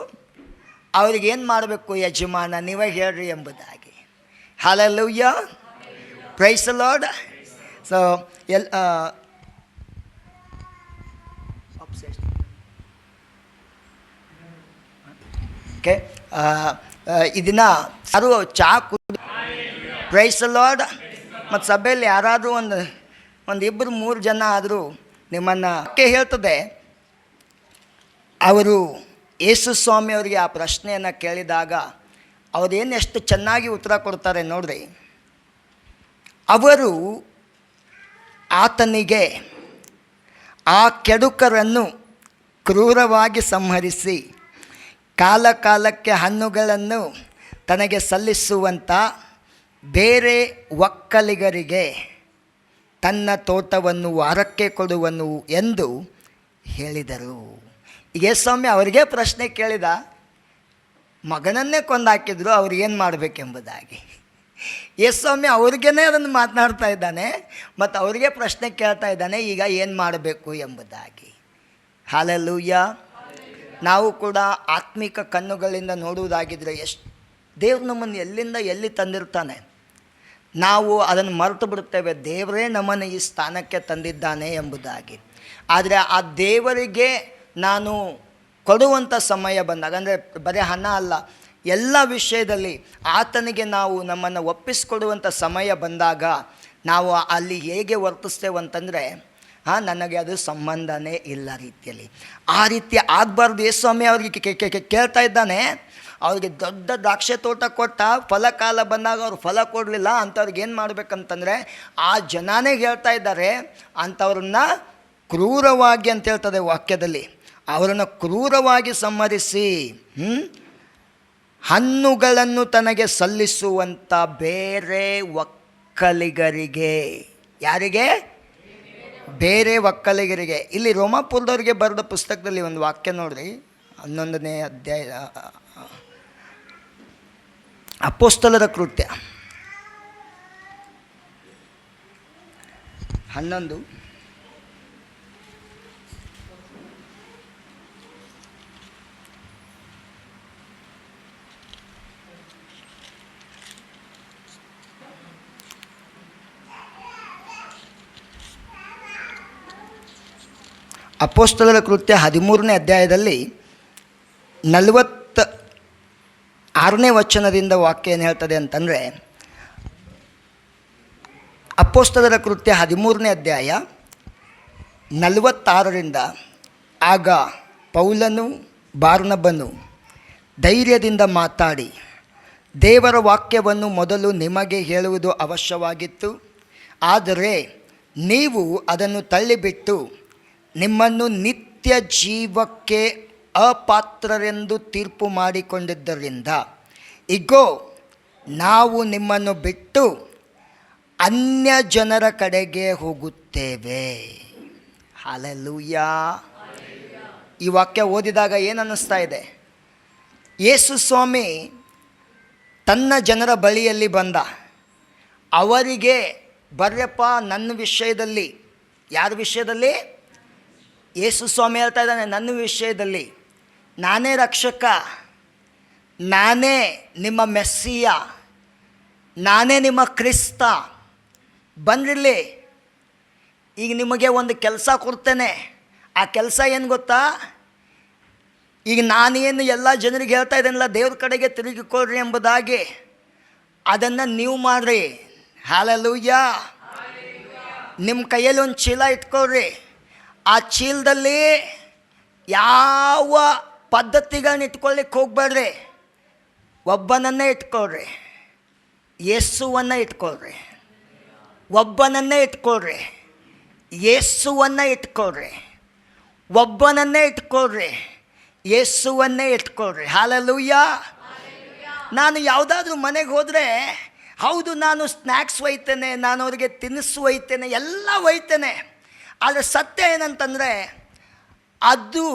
ಅವ್ರಿಗೇನು ಮಾಡಬೇಕು ಯಜಮಾನ ನೀವೇ ಹೇಳ್ರಿ ಎಂಬುದಾಗಿ. Hallelujah, praise the lord. So okay, ಇದನ್ನ ಯಾರು ಚಹಾ ಕುಡಿ, ಪ್ರೈಸ್ ದ ಲಾರ್ಡ್. ಮತ್ತು ಸಭೆಯಲ್ಲಿ ಯಾರಾದರೂ ಒಂದು ಇಬ್ಬರು ಮೂರು ಜನ ಆದರೂ ನಿಮ್ಮನ್ನು ಹೇಳ್ತದೆ, ಅವರು ಯೇಸು ಸ್ವಾಮಿ ಅವರಿಗೆ ಆ ಪ್ರಶ್ನೆಯನ್ನು ಕೇಳಿದಾಗ ಅವರೇನು ಎಷ್ಟು ಚೆನ್ನಾಗಿ ಉತ್ತರ ಕೊಡ್ತಾರೆ ನೋಡ್ರಿ. ಅವರು ಆತನಿಗೆ ಆ ಕೆಡುಕರನ್ನು ಕ್ರೂರವಾಗಿ ಸಂಹರಿಸಿ ಕಾಲ ಕಾಲಕ್ಕೆ ಹಣ್ಣುಗಳನ್ನು ತನಗೆ ಸಲ್ಲಿಸುವಂಥ ಬೇರೆ ಒಕ್ಕಲಿಗರಿಗೆ ತನ್ನ ತೋಟವನ್ನು ವಾರಕ್ಕೆ ಕೊಡುವನು ಎಂದು ಹೇಳಿದರು. ಈಗ ಸ್ವಾಮಿ ಅವರಿಗೆ ಪ್ರಶ್ನೆ ಕೇಳಿದ, ಮಗನನ್ನೇ ಕೊಂದಾಕಿದ್ರು, ಅವ್ರಿಗೇನು ಮಾಡಬೇಕೆಂಬುದಾಗಿ. ಸ್ವಾಮಿ ಅವ್ರಿಗೇ ಅದನ್ನು ಮಾತನಾಡ್ತಾ ಇದ್ದಾನೆ ಮತ್ತು ಅವರಿಗೆ ಪ್ರಶ್ನೆ ಕೇಳ್ತಾ ಇದ್ದಾನೆ, ಈಗ ಏನು ಮಾಡಬೇಕು ಎಂಬುದಾಗಿ. ಹಲ್ಲೆಲೂಯಾ. ನಾವು ಕೂಡ ಆತ್ಮಿಕ ಕಣ್ಣುಗಳಿಂದ ನೋಡುವುದಾಗಿದ್ದರೆ ದೇವ್ರು ನಮ್ಮನ್ನು ಎಲ್ಲಿಂದ ಎಲ್ಲಿ ತಂದಿರ್ತಾನೆ, ನಾವು ಅದನ್ನು ಮರೆತು ಬಿಡುತ್ತೇವೆ. ದೇವರೇ ನಮ್ಮನ್ನು ಈ ಸ್ಥಾನಕ್ಕೆ ತಂದಿದ್ದಾನೆ ಎಂಬುದಾಗಿ. ಆದರೆ ಆ ದೇವರಿಗೆ ನಾನು ಕೊಡುವಂಥ ಸಮಯ ಬಂದಾಗ, ಅಂದರೆ ಬರೀ ಹಣ ಅಲ್ಲ, ಎಲ್ಲ ವಿಷಯದಲ್ಲಿ ಆತನಿಗೆ ನಾವು ನಮ್ಮನ್ನು ಒಪ್ಪಿಸಿಕೊಡುವಂಥ ಸಮಯ ಬಂದಾಗ ನಾವು ಅಲ್ಲಿ ಹೇಗೆ ವರ್ತಿಸ್ತೇವಂತಂದರೆ, ನನಗೆ ಅದು ಸಂಬಂಧನೇ ಇಲ್ಲ ರೀತಿಯಲ್ಲಿ. ಆ ರೀತಿ ಆಗಬಾರ್ದು. ಸ್ವಾಮಿ ಅವ್ರಿಗೆ ಕೇಳ್ತಾ ಇದ್ದಾನೆ. ಅವ್ರಿಗೆ ದೊಡ್ಡ ದ್ರಾಕ್ಷಿ ತೋಟ ಕೊಟ್ಟ, ಫಲಕಾಲ ಬಂದಾಗ ಅವ್ರು ಫಲ ಕೊಡಲಿಲ್ಲ. ಅಂಥವ್ರಿಗೆ ಏನು ಮಾಡಬೇಕಂತಂದರೆ, ಆ ಜನನೇ ಹೇಳ್ತಾ ಇದ್ದಾರೆ, ಅಂಥವ್ರನ್ನ ಕ್ರೂರವಾಗಿ ಅಂತ ಹೇಳ್ತದೆ ವಾಕ್ಯದಲ್ಲಿ, ಅವರನ್ನು ಕ್ರೂರವಾಗಿ ಸಂಹರಿಸಿ ಹಣ್ಣುಗಳನ್ನು ತನಗೆ ಸಲ್ಲಿಸುವಂಥ ಬೇರೆ ಒಕ್ಕಲಿಗರಿಗೆ. ಯಾರಿಗೆ? ಬೇರೆ ಒಕ್ಕಲಿಗರಿಗೆ. ಇಲ್ಲಿ ರೋಮಾಪುರದವ್ರಿಗೆ ಬರೆದ ಪುಸ್ತಕದಲ್ಲಿ ಒಂದು ವಾಕ್ಯ ನೋಡ್ರಿ, 11ನೇ ಅಧ್ಯಾಯ, ಅಪೊಸ್ತಲರ ಕೃತ್ಯ 11. ಅಪೊಸ್ತಲರ ಕೃತ್ಯ 13ನೇ ಅಧ್ಯಾಯದಲ್ಲಿ 46ನೇ ವಚನದಿಂದ ವಾಕ್ಯ ಏನು ಹೇಳ್ತದೆ ಅಂತಂದರೆ, ಅಪೊಸ್ತಲರ ಕೃತ್ಯ 13ನೇ ಅಧ್ಯಾಯ 46ರಿಂದ, ಆಗ ಪೌಲನು ಬಾರ್ನಬನು ಧೈರ್ಯದಿಂದ ಮಾತಾಡಿ, ದೇವರ ವಾಕ್ಯವನ್ನು ಮೊದಲು ನಿಮಗೆ ಹೇಳುವುದು ಅವಶ್ಯವಾಗಿತ್ತು, ಆದರೆ ನೀವು ಅದನ್ನು ತಳ್ಳಿಬಿಟ್ಟು ನಿಮ್ಮನ್ನು ನಿತ್ಯ ಜೀವಕ್ಕೆ ಅಪಾತ್ರರೆಂದು ತೀರ್ಪು ಮಾಡಿಕೊಂಡಿದ್ದರಿಂದ ಇಗೋ ನಾವು ನಿಮ್ಮನ್ನು ಬಿಟ್ಟು ಅನ್ಯ ಜನರ ಕಡೆಗೆ ಹೋಗುತ್ತೇವೆ. ಹಲ್ಲೆಲೂಯಾ. ಈ ವಾಕ್ಯ ಓದಿದಾಗ ಏನು ಅನ್ನಿಸ್ತಾ ಇದೆ? ಯೇಸು ಸ್ವಾಮಿ ತನ್ನ ಜನರ ಬಳಿಯಲ್ಲಿ ಬಂದ, ಅವರಿಗೆ ಬರ್ರಪ್ಪ ನನ್ನ ವಿಷಯದಲ್ಲಿ. ಯಾರ ವಿಷಯದಲ್ಲಿ? ಯೇಸು ಸ್ವಾಮಿ ಹೇಳ್ತಾ ಇದ್ದಾನೆ, ನನ್ನ ವಿಷಯದಲ್ಲಿ ನಾನೇ ರಕ್ಷಕ, ನಾನೇ ನಿಮ್ಮ ಮೆಸ್ಸಿಯ, ನಾನೇ ನಿಮ್ಮ ಕ್ರಿಸ್ತ, ಬಂದ್ರಿಲ್ಲಿ, ಈಗ ನಿಮಗೆ ಒಂದು ಕೆಲಸ ಕೊಡ್ತೇನೆ. ಆ ಕೆಲಸ ಏನು ಗೊತ್ತಾ? ಈಗ ನಾನೇನು ಎಲ್ಲ ಜನರಿಗೆ ಹೇಳ್ತಾ ಇದ್ದೇನಲ್ಲ, ದೇವ್ರ ಕಡೆಗೆ ತಿರುಗಿಕೊಳ್ರಿ ಎಂಬುದಾಗಿ, ಅದನ್ನು ನೀವು ಮಾಡಿರಿ. ಹಲ್ಲೆಲೂಯಾ. ನಿಮ್ಮ ಕೈಯಲ್ಲಿ ಒಂದು ಚೀಲ ಇಟ್ಕೊಳ್ರಿ. ಆ ಚೀಲದಲ್ಲಿ ಯಾವ ಪದ್ಧತಿಗಳನ್ನ ಇಟ್ಕೊಳ್ಳಿಕ್ಕೆ ಹೋಗ್ಬೇಡ್ರಿ. ಒಬ್ಬನನ್ನೇ ಇಟ್ಕೊಳ್ರಿ, ಯೇಸುವನ್ನು ಇಟ್ಕೊಳ್ರಿ. ಒಬ್ಬನನ್ನೇ ಇಟ್ಕೊಳ್ರಿ, ಯೇಸುವನ್ನು ಇಟ್ಕೊಳ್ರಿ. ಒಬ್ಬನನ್ನೇ ಇಟ್ಕೊಳ್ರಿ, ಯೇಸುವನ್ನೇ ಇಟ್ಕೊಳ್ರಿ. ಹಲ್ಲೆಲೂಯಾ. ನಾನು ಯಾವುದಾದ್ರೂ ಮನೆಗೆ ಹೋದರೆ, ಹೌದು ನಾನು ಸ್ನ್ಯಾಕ್ಸ್ ಒಯ್ತೇನೆ, ನಾನು ಅವರಿಗೆ ತಿನ್ನಿಸು ಒಯ್ತೇನೆ, ಎಲ್ಲ ಒಯ್ತೇನೆ. ಆದರೆ ಸತ್ಯ ಏನಂತಂದರೆ, ಅದು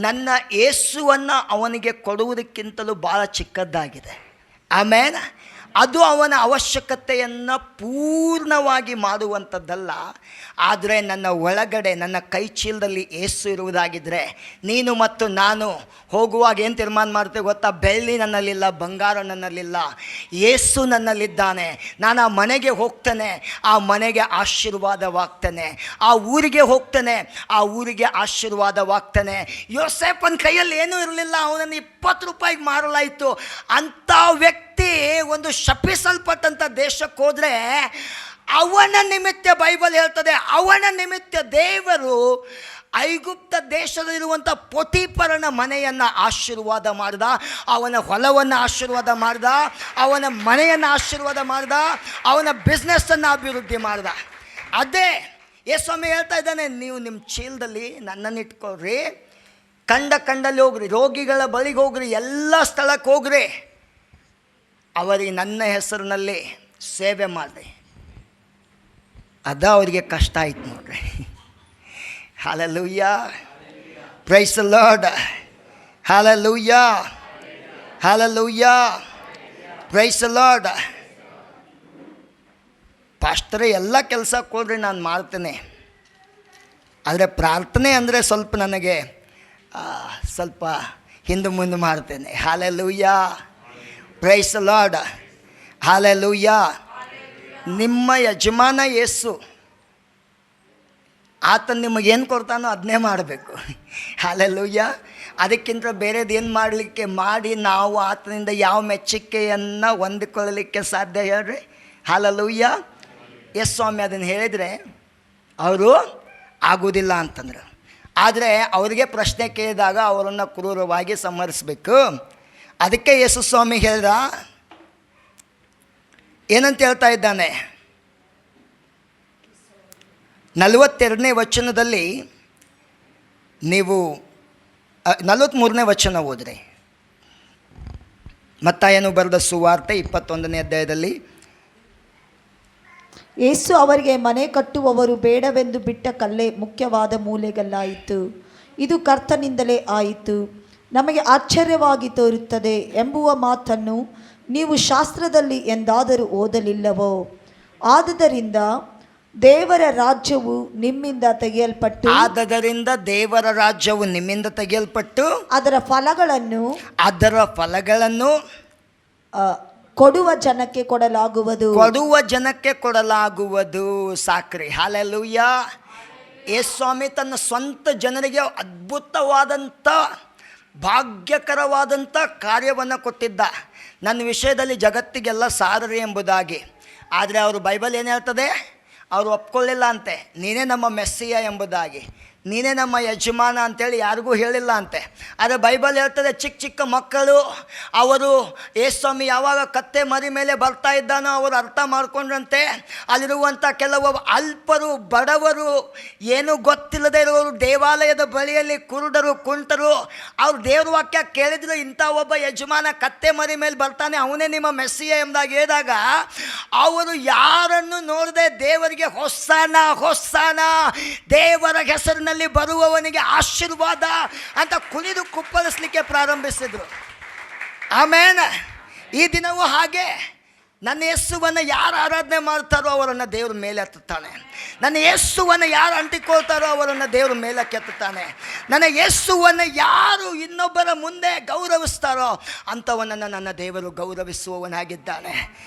ನನ್ನ ಯೇಸುವನ್ನು ಅವನಿಗೆ ಕೊಡುವುದಕ್ಕಿಂತಲೂ ಭಾಳ ಚಿಕ್ಕದ್ದಾಗಿದೆ. ಆಮೇಲೆ ಅದು ಅವನ ಅವಶ್ಯಕತೆಯನ್ನು ಪೂರ್ಣವಾಗಿ ಮಾಡುವಂಥದ್ದಲ್ಲ. ಆದರೆ ನನ್ನ ಒಳಗಡೆ ನನ್ನ ಕೈ ಚೀಲದಲ್ಲಿ ಏಸು ಇರುವುದಾಗಿದ್ದರೆ, ನೀನು ಮತ್ತು ನಾನು ಹೋಗುವಾಗ ಏನು ತೀರ್ಮಾನ ಮಾಡ್ತೇವೆ ಗೊತ್ತಾ? ಬೆಳ್ಳಿ ನನ್ನಲ್ಲಿಲ್ಲ, ಬಂಗಾರ ನನ್ನಲ್ಲಿಲ್ಲ, ಏಸು ನನ್ನಲ್ಲಿದ್ದಾನೆ. ನಾನು ಆ ಮನೆಗೆ ಹೋಗ್ತೇನೆ, ಆ ಮನೆಗೆ ಆಶೀರ್ವಾದವಾಗ್ತೇನೆ. ಆ ಊರಿಗೆ ಹೋಗ್ತೇನೆ, ಆ ಊರಿಗೆ ಆಶೀರ್ವಾದವಾಗ್ತೇನೆ. ಯೋಸೇಫನ ಕೈಯಲ್ಲಿ ಏನೂ ಇರಲಿಲ್ಲ, ಅವನನ್ನು 20 ರೂಪಾಯಿಗೆ ಮಾರಲಾಯಿತು. ಅಂಥ ವ್ಯಕ್ತಿ ಒಂದು ಶಪಿಸಲ್ಪಟ್ಟಂಥ ದೇಶಕ್ಕೆ ಹೋದರೆ ಅವನ ನಿಮಿತ್ತ ಬೈಬಲ್ ಹೇಳ್ತದೆ, ಅವನ ನಿಮಿತ್ತ ದೇವರು ಐಗುಪ್ತ ದೇಶದಲ್ಲಿರುವಂಥ ಪೊತೀಫರನ ಮನೆಯನ್ನು ಆಶೀರ್ವಾದ ಮಾಡ್ದ, ಅವನ ಹೊಲವನ್ನು ಆಶೀರ್ವಾದ ಮಾಡ್ದ, ಅವನ ಮನೆಯನ್ನು ಆಶೀರ್ವಾದ ಮಾಡ್ದ, ಅವನ ಬಿಸ್ನೆಸ್ಸನ್ನು ಅಭಿವೃದ್ಧಿ ಮಾಡ್ದ. ಅದೇ ಯೇಸ್ವಾಮಿ ಹೇಳ್ತಾ ಇದ್ದಾನೆ, ನೀವು ನಿಮ್ಮ ಚೀಲದಲ್ಲಿ ನನ್ನನ್ನು ಇಟ್ಕೊಳ್ರಿ, ಕಂಡಲ್ಲಿ ಹೋಗ್ರಿ, ರೋಗಿಗಳ ಬಳಿಗೆ ಹೋಗ್ರಿ, ಎಲ್ಲ ಸ್ಥಳಕ್ಕೆ ಹೋಗ್ರಿ, ಅವರಿಗೆ ನನ್ನ ಹೆಸರಿನಲ್ಲಿ ಸೇವೆ ಮಾಡಿರಿ. ಅದ ಅವರಿಗೆ ಕಷ್ಟ ಆಯ್ತು ನೋಡ್ರಿ. Hallelujah, praise the Lord, hallelujah, hallelujah, praise the Lord. ಪಾಸ್ಟರೇ ಎಲ್ಲ ಕೆಲಸಕ್ಕೆ ಹೋದ್ರೆ ನಾನು ಮಾಡ್ತೇನೆ, ಆದರೆ ಪ್ರಾರ್ಥನೆ ಅಂದರೆ ಸ್ವಲ್ಪ ನನಗೆ ಸ್ವಲ್ಪ ಹಿಂದೆ ಮುಂದೆ ಮಾಡ್ತೇನೆ. Hallelujah, praise the Lord, hallelujah. ನಿಮ್ಮ ಯಜಮಾನ ಯೇಸು, ಆತನು ನಿಮಗೇನು ಕೊಡ್ತಾನೋ ಅದನ್ನೇ ಮಾಡಬೇಕು. ಹಲ್ಲೆಲೂಯಾ. ಅದಕ್ಕಿಂತ ಬೇರೆದೇನು ಮಾಡಿ ನಾವು ಆತನಿಂದ ಯಾವ ಮೆಚ್ಚುಗೆಯನ್ನು ಹೊಂದಿಕೊಳ್ಳಲಿಕ್ಕೆ ಸಾಧ್ಯ ಹೇಳ್ರಿ? ಹಲ್ಲೆಲೂಯಾ. ಎಸ್ ಸ್ವಾಮಿ ಅದನ್ನು ಹೇಳಿದರೆ ಅವರು ಆಗೋದಿಲ್ಲ ಅಂತಂದರು. ಆದರೆ ಅವರಿಗೆ ಪ್ರಶ್ನೆ ಕೇಳಿದಾಗ ಅವರನ್ನು ಕ್ರೂರವಾಗಿ ಸಂಹರಿಸಬೇಕು. ಅದಕ್ಕೆ ಯೇಸು ಸ್ವಾಮಿ ಹೇಳ್ದ, ಏನಂತ ಹೇಳ್ತಾ ಇದ್ದಾನೆ? 42ನೇ ವಚನದಲ್ಲಿ ನೀವು 43ನೇ ವಚನ ಓದ್ರಿ. ಮತ್ತಾಯನು ಬರೆದ ಸುವಾರ್ತೆ 21ನೇ ಅಧ್ಯಾಯದಲ್ಲಿ, ಯೇಸು ಅವರಿಗೆ, ಮನೆ ಕಟ್ಟುವವರು ಬೇಡವೆಂದು ಬಿಟ್ಟ ಕಲ್ಲೇ ಮುಖ್ಯವಾದ ಮೂಲೆಗಲ್ಲಾಯಿತು, ಇದು ಕರ್ತನಿಂದಲೇ ಆಯಿತು, ನಮಗೆ ಆಶ್ಚರ್ಯವಾಗಿ ತೋರುತ್ತದೆ ಎಂಬುವ ಮಾತನ್ನು ನೀವು ಶಾಸ್ತ್ರದಲ್ಲಿ ಎಂದಾದರೂ ಓದಲಿಲ್ಲವೋ? ಆದುದರಿಂದ ದೇವರ ರಾಜ್ಯವು ನಿಮ್ಮಿಂದ ತೆಗೆಯಲ್ಪಟ್ಟು ಅದರ ಫಲಗಳನ್ನು ಕೊಡುವ ಜನಕ್ಕೆ ಕೊಡಲಾಗುವುದು. ಸಾಕ್ರಿ. ಹಲ್ಲೆಲೂಯಾ. ಯೇಸು ಸ್ವಾಮಿ ತನ್ನ ಸ್ವಂತ ಜನರಿಗೆ ಅದ್ಭುತವಾದಂಥ ಭಾಗ್ಯಕರವಾದಂಥ ಕಾರ್ಯವನ್ನು ಕೊಟ್ಟಿದ್ದ. ನನ್ನ ವಿಷಯದಲ್ಲಿ ಜಗತ್ತಿಗೆಲ್ಲ ಸಾರರಿ ಎಂಬುದಾಗಿ. ಆದರೆ ಅವರು ಬೈಬಲ್ ಏನು ಹೇಳ್ತದೆ? ಅವರು ಒಪ್ಕೊಳ್ಳಿಲ್ಲ ಅಂತೆ, ನೀನೇ ನಮ್ಮ ಮೆಸ್ಸಿಯ ಎಂಬುದಾಗಿ, ನೀನೇ ನಮ್ಮ ಯಜಮಾನ ಅಂತೇಳಿ ಯಾರಿಗೂ ಹೇಳಿಲ್ಲ ಅಂತೆ. ಆದರೆ ಬೈಬಲ್ ಹೇಳ್ತದೆ, ಚಿಕ್ಕ ಚಿಕ್ಕ ಮಕ್ಕಳು ಅವರು ಯೇಸ್ವಾಮಿ ಯಾವಾಗ ಕತ್ತೆ ಮರಿ ಮೇಲೆ ಬರ್ತಾ ಇದ್ದಾನೋ ಅವರು ಅರ್ಥ ಮಾಡ್ಕೊಂಡ್ರಂತೆ, ಅಲ್ಲಿರುವಂಥ ಕೆಲವು ಅಲ್ಪರು, ಬಡವರು, ಏನೂ ಗೊತ್ತಿಲ್ಲದೆ ಇರೋರು, ದೇವಾಲಯದ ಬಳಿಯಲ್ಲಿ ಕುರುಡರು, ಕುಂಟರು, ಅವ್ರು ದೇವ್ರ ವಾಕ್ಯ ಕೇಳಿದ್ರು, ಇಂಥ ಒಬ್ಬ ಯಜಮಾನ ಕತ್ತೆ ಮರಿ ಮೇಲೆ ಬರ್ತಾನೆ, ಅವನೇ ನಿಮ್ಮ ಮೆಸ್ಸಿಯ ಎಂಬುದಾಗಿ ಹೇಳಿದಾಗ ಅವರು ಯಾರನ್ನು ನೋಡದೆ ದೇವರಿಗೆ ಹೊಸ್ಸಾನ ಹೊಸ್ಸಾನ, ದೇವರ ಹೆಸರಿನಲ್ಲಿ ಬರುವವನಿಗೆ ಆಶೀರ್ವಾದ ಅಂತ ಕುಣಿದು ಕುಪ್ಪಳಿಸಲಿಕ್ಕೆ ಪ್ರಾರಂಭಿಸಿದ್ರು. ಆಮೇನ್. ಈ ದಿನವೂ ಹಾಗೆ ನನ್ನ ಯೇಸುವನ್ನು ಯಾರು ಆರಾಧನೆ ಮಾಡ್ತಾರೋ ಅವರನ್ನು ದೇವ್ರ ಮೇಲೆ ಎತ್ತುತ್ತಾನೆ. ನನ್ನ ಯೇಸುವನ್ನು ಯಾರು ಅಂಟಿಕೊಳ್ತಾರೋ ಅವರನ್ನು ದೇವ್ರ ಮೇಲೆ ಕೆತ್ತುತ್ತಾನೆ. ನನ್ನ ಯೇಸುವನ್ನು ಯಾರು ಇನ್ನೊಬ್ಬರ ಮುಂದೆ ಗೌರವಿಸ್ತಾರೋ ಅಂಥವನನ್ನು ನನ್ನ ದೇವರು ಗೌರವಿಸುವವನಾಗಿದ್ದಾನೆ.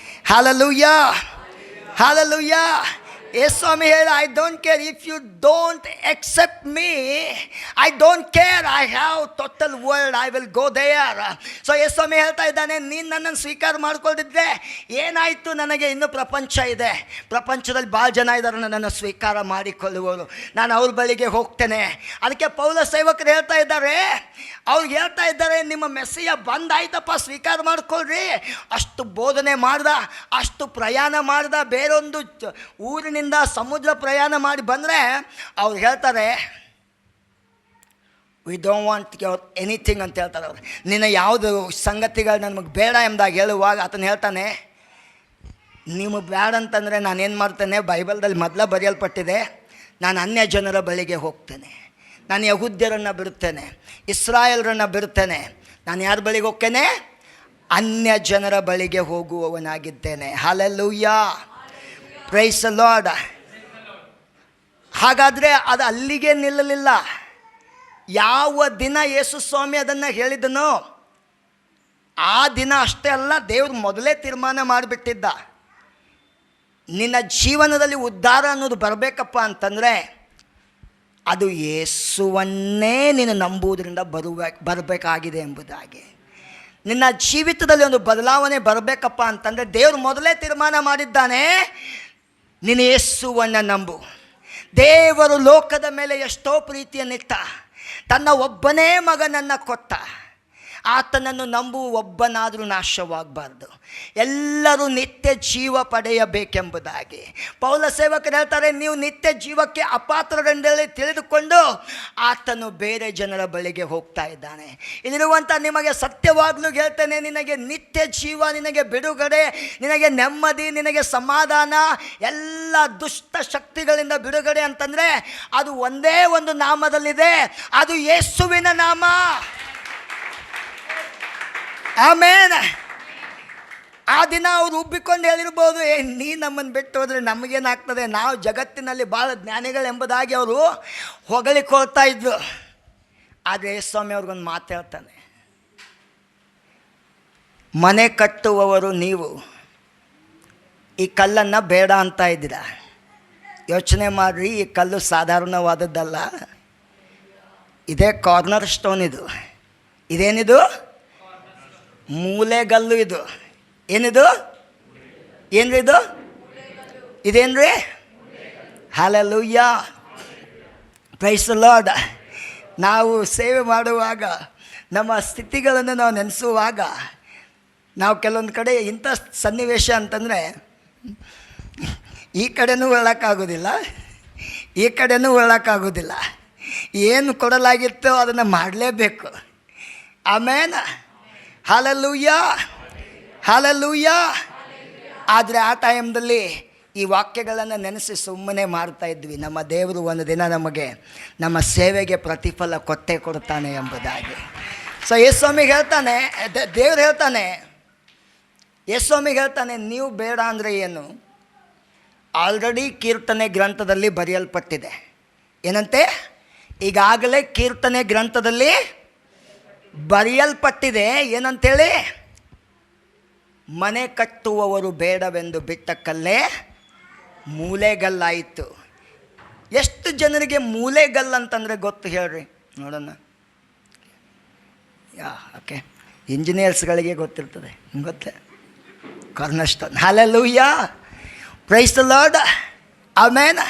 Hallelujah, hallelujah. ಯೇಸ್ವಾಮಿ ಹೇಳ, I don't care if you don't accept me, I don't care, I have total world, I will go there. So Yeswami ಹೇಳ್ತಾ ಇದ್ದಾನೆ, ನೀನು ನನ್ನನ್ನು ಸ್ವೀಕಾರ ಮಾಡ್ಕೊಂಡಿದ್ರೆ ಏನಾಯಿತು? ನನಗೆ ಇನ್ನೂ ಪ್ರಪಂಚ ಇದೆ, ಪ್ರಪಂಚದಲ್ಲಿ ಭಾಳ ಜನ ಇದ್ದಾರೆ ನನ್ನನ್ನು ಸ್ವೀಕಾರ ಮಾಡಿಕೊಳ್ಳುವವರು, ನಾನು ಅವ್ರ ಬಳಿಗೆ ಹೋಗ್ತೇನೆ. ಅದಕ್ಕೆ ಪೌಲ ಸೇವಕರು ಹೇಳ್ತಾ ಇದ್ದಾರೆ, ಅವ್ರಿಗೆ ಹೇಳ್ತಾ ಇದ್ದಾರೆ, ನಿಮ್ಮ ಮೆಸ್ಸಿಯ ಬಂದಾಯ್ತಪ್ಪ, ಸ್ವೀಕಾರ ಮಾಡ್ಕೊಳ್ರಿ. ಅಷ್ಟು ಬೋಧನೆ ಮಾಡ್ದ, ಅಷ್ಟು ಪ್ರಯಾಣ ಮಾಡ್ದ, ಬೇರೊಂದು ಊರಿನಿಂದ ಸಮುದ್ರ ಪ್ರಯಾಣ ಮಾಡಿ ಬಂದರೆ ಅವ್ರು ಹೇಳ್ತಾರೆ, we don't want your anything ಅಂತ ಹೇಳ್ತಾರೆ ಅವ್ರು. ನಿನ್ನ ಯಾವುದು ಸಂಗತಿಗಳು ನಮಗೆ ಬೇಡ ಎಂಬುದಾಗಿ ಹೇಳುವಾಗ ಆತನು ಹೇಳ್ತಾನೆ, ನಿಮಗೆ ಬೇಡ ಅಂತಂದರೆ ನಾನೇನು ಮಾಡ್ತೇನೆ? ಬೈಬಲ್ದಲ್ಲಿ ಮೊದಲ ಬರೆಯಲ್ಪಟ್ಟಿದೆ, ನಾನು ಅನ್ಯ ಜನರ ಬಳಿಗೆ ಹೋಗ್ತೇನೆ, ನಾನು ಯಹೂದ್ಯರನ್ನು ಬಿಡುತ್ತೇನೆ, ಇಸ್ರಾಯೇಲರನ್ನು ಬಿಡುತ್ತೇನೆ. ನಾನು ಯಾರ ಬಳಿಗೆ ಹೋಗ್ತೇನೆ? ಅನ್ಯ ಜನರ ಬಳಿಗೆ ಹೋಗುವವನಾಗಿದ್ದೇನೆ. Hallelujah, praise the Lord. ಹಾಗಾದರೆ ಅದು ಅಲ್ಲಿಗೆ ನಿಲ್ಲಲಿಲ್ಲ. ಯಾವ ದಿನ ಯೇಸು ಸ್ವಾಮಿ ಅದನ್ನು ಹೇಳಿದನೋ ಆ ದಿನ ಅಷ್ಟೇ ಅಲ್ಲ, ದೇವರು ಮೊದಲೇ ತೀರ್ಮಾನ ಮಾಡಿಬಿಟ್ಟಿದ್ದ, ನಿನ್ನ ಜೀವನದಲ್ಲಿ ಉದ್ಧಾರ ಅನ್ನೋದು ಬರಬೇಕಪ್ಪ ಅಂತಂದರೆ ಅದು ಯೇಸುವನ್ನೇ ನೀನು ನಂಬುವುದರಿಂದ ಬರಬೇಕಾಗಿದೆ ಎಂಬುದಾಗಿ. ನಿನ್ನ ಜೀವಿತದಲ್ಲಿ ಒಂದು ಬದಲಾವಣೆ ಬರಬೇಕಪ್ಪ ಅಂತಂದರೆ ದೇವರು ಮೊದಲೇ ತೀರ್ಮಾನ ಮಾಡಿದ್ದಾನೆ, ನೀನು ಯೇಸುವನ್ನು ನಂಬು. ದೇವರು ಲೋಕದ ಮೇಲೆ ಎಷ್ಟೋ ಪ್ರೀತಿಯನ್ನಿಟ್ಟ, ತನ್ನ ಒಬ್ಬನೇ ಮಗನನ್ನು ಕೊಟ್ಟ. ಆತನನ್ನು ನಂಬುವ ಒಬ್ಬನಾದರೂ ನಾಶವಾಗಬಾರ್ದು, ಎಲ್ಲರೂ ನಿತ್ಯ ಜೀವ ಪಡೆಯಬೇಕೆಂಬುದಾಗಿ. ಪೌಲ ಸೇವಕರು ಹೇಳ್ತಾರೆ, ನೀವು ನಿತ್ಯ ಜೀವಕ್ಕೆ ಅಪಾತ್ರರೆಂದೇಳಿ ತಿಳಿದುಕೊಂಡು ಆತನು ಬೇರೆ ಜನರ ಬಳಿಗೆ ಹೋಗ್ತಾ ಇದ್ದಾನೆ. ಇಲ್ಲಿರುವಂಥ ನಿಮಗೆ ಸತ್ಯವಾಗಲೂ ಹೇಳ್ತೇನೆ, ನಿನಗೆ ನಿತ್ಯ ಜೀವ, ನಿನಗೆ ಬಿಡುಗಡೆ, ನಿನಗೆ ನೆಮ್ಮದಿ, ನಿನಗೆ ಸಮಾಧಾನ, ಎಲ್ಲ ದುಷ್ಟ ಶಕ್ತಿಗಳಿಂದ ಬಿಡುಗಡೆ ಅಂತಂದರೆ ಅದು ಒಂದೇ ಒಂದು ನಾಮದಲ್ಲಿದೆ, ಅದು ಯೇಸುವಿನ ನಾಮ. ಆಮೇನ್. ಆ ದಿನ ಅವರು ಉಬ್ಬಿಕೊಂಡು ಹೇಳಿರ್ಬೋದು, ನೀ ನಮ್ಮನ್ನು ಬಿಟ್ಟು ಹೋದರೆ ನಮಗೇನಾಗ್ತದೆ, ನಾವು ಜಗತ್ತಿನಲ್ಲಿ ಭಾಳ ಜ್ಞಾನಿಗಳೆಂಬುದಾಗಿ ಅವರು ಹೊಗಳಿಕೊಳ್ತಾ ಇದ್ರು. ಆದರೆ ಯೇಸುಸ್ವಾಮಿ ಅವ್ರಿಗೊಂದು ಮಾತು ಹೇಳ್ತಾನೆ, ಮನೆ ಕಟ್ಟುವವರು ನೀವು ಈ ಕಲ್ಲನ್ನು ಬೇಡ ಅಂತ ಇದ್ದೀರಾ. ಯೋಚನೆ ಮಾಡಿರಿ, ಈ ಕಲ್ಲು ಸಾಧಾರಣವಾದದ್ದಲ್ಲ, ಇದೇ ಕಾರ್ನರ್ ಸ್ಟೋನ್. ಇದೇನಿದು? ಮೂಲೆಗಲ್ಲು. ಇದು ಏನಿದು? ಏನ್ರಿ ಇದು? ಇದೇನ್ರಿ? Hallelujah, praise the Lord. ನಾವು ಸೇವೆ ಮಾಡುವಾಗ ನಮ್ಮ ಸ್ಥಿತಿಗಳನ್ನು ನಾವು ನೆನೆಸುವಾಗ ನಾವು ಕೆಲವೊಂದು ಕಡೆ ಇಂಥ ಸನ್ನಿವೇಶ ಅಂತಂದರೆ ಈ ಕಡೆನೂ ಹೇಳೋಕ್ಕಾಗೋದಿಲ್ಲ, ಈ ಕಡೆನೂ ಹೇಳೋಕ್ಕಾಗೋದಿಲ್ಲ. ಏನು ಕೊಡಲಾಗಿತ್ತೋ ಅದನ್ನು ಮಾಡಲೇಬೇಕು. ಆಮೇಲೆ ಹಲ್ಲೆಲೂಯಾ, ಹಲ್ಲೆಲೂಯಾ. ಆದರೆ ಆ ಟೈಮ್ದಲ್ಲಿ ಈ ವಾಕ್ಯಗಳನ್ನು ನೆನೆಸಿ ಸುಮ್ಮನೆ ಮಾಡ್ತಾ ಇದ್ವಿ. ನಮ್ಮ ದೇವರು ಒಂದು ದಿನ ನಮಗೆ ನಮ್ಮ ಸೇವೆಗೆ ಪ್ರತಿಫಲ ಕೊಟ್ಟೇ ಕೊಡ್ತಾನೆ ಎಂಬುದಾಗಿ. ಸೊ ಯೇಸುಸ್ವಾಮಿಗೆ ಹೇಳ್ತಾನೆ, ದೇವ್ರು ಹೇಳ್ತಾನೆ, ಯೇಸುಸ್ವಾಮಿಗೆ ಹೇಳ್ತಾನೆ, ನೀವು ಬೇಡ ಅಂದರೆ ಏನು? ಆಲ್ರೆಡಿ ಕೀರ್ತನೆ ಗ್ರಂಥದಲ್ಲಿ ಬರೆಯಲ್ಪಟ್ಟಿದೆ. ಏನಂತೆ? ಈಗಾಗಲೇ ಕೀರ್ತನೆ ಗ್ರಂಥದಲ್ಲಿ ಬರೆಯಲ್ಪಟ್ಟಿದೆ. ಏನಂತೇಳಿ? ಮನೆ ಕಟ್ಟುವವರು ಬೇಡವೆಂದು ಬಿಟ್ಟ ಕಲ್ಲೇ ಮೂಲೆಗಲ್ಲಾಯಿತು. ಎಷ್ಟು ಜನರಿಗೆ ಮೂಲೆಗಲ್ಲು ಅಂತಂದರೆ ಗೊತ್ತು ಹೇಳ್ರಿ ನೋಡೋಣ. ಓಕೆ, ಇಂಜಿನಿಯರ್ಸ್ಗಳಿಗೆ ಗೊತ್ತಿರ್ತದೆ, ಗೊತ್ತೇ? Corner stone. Hallelujah, praise the Lord. Amen.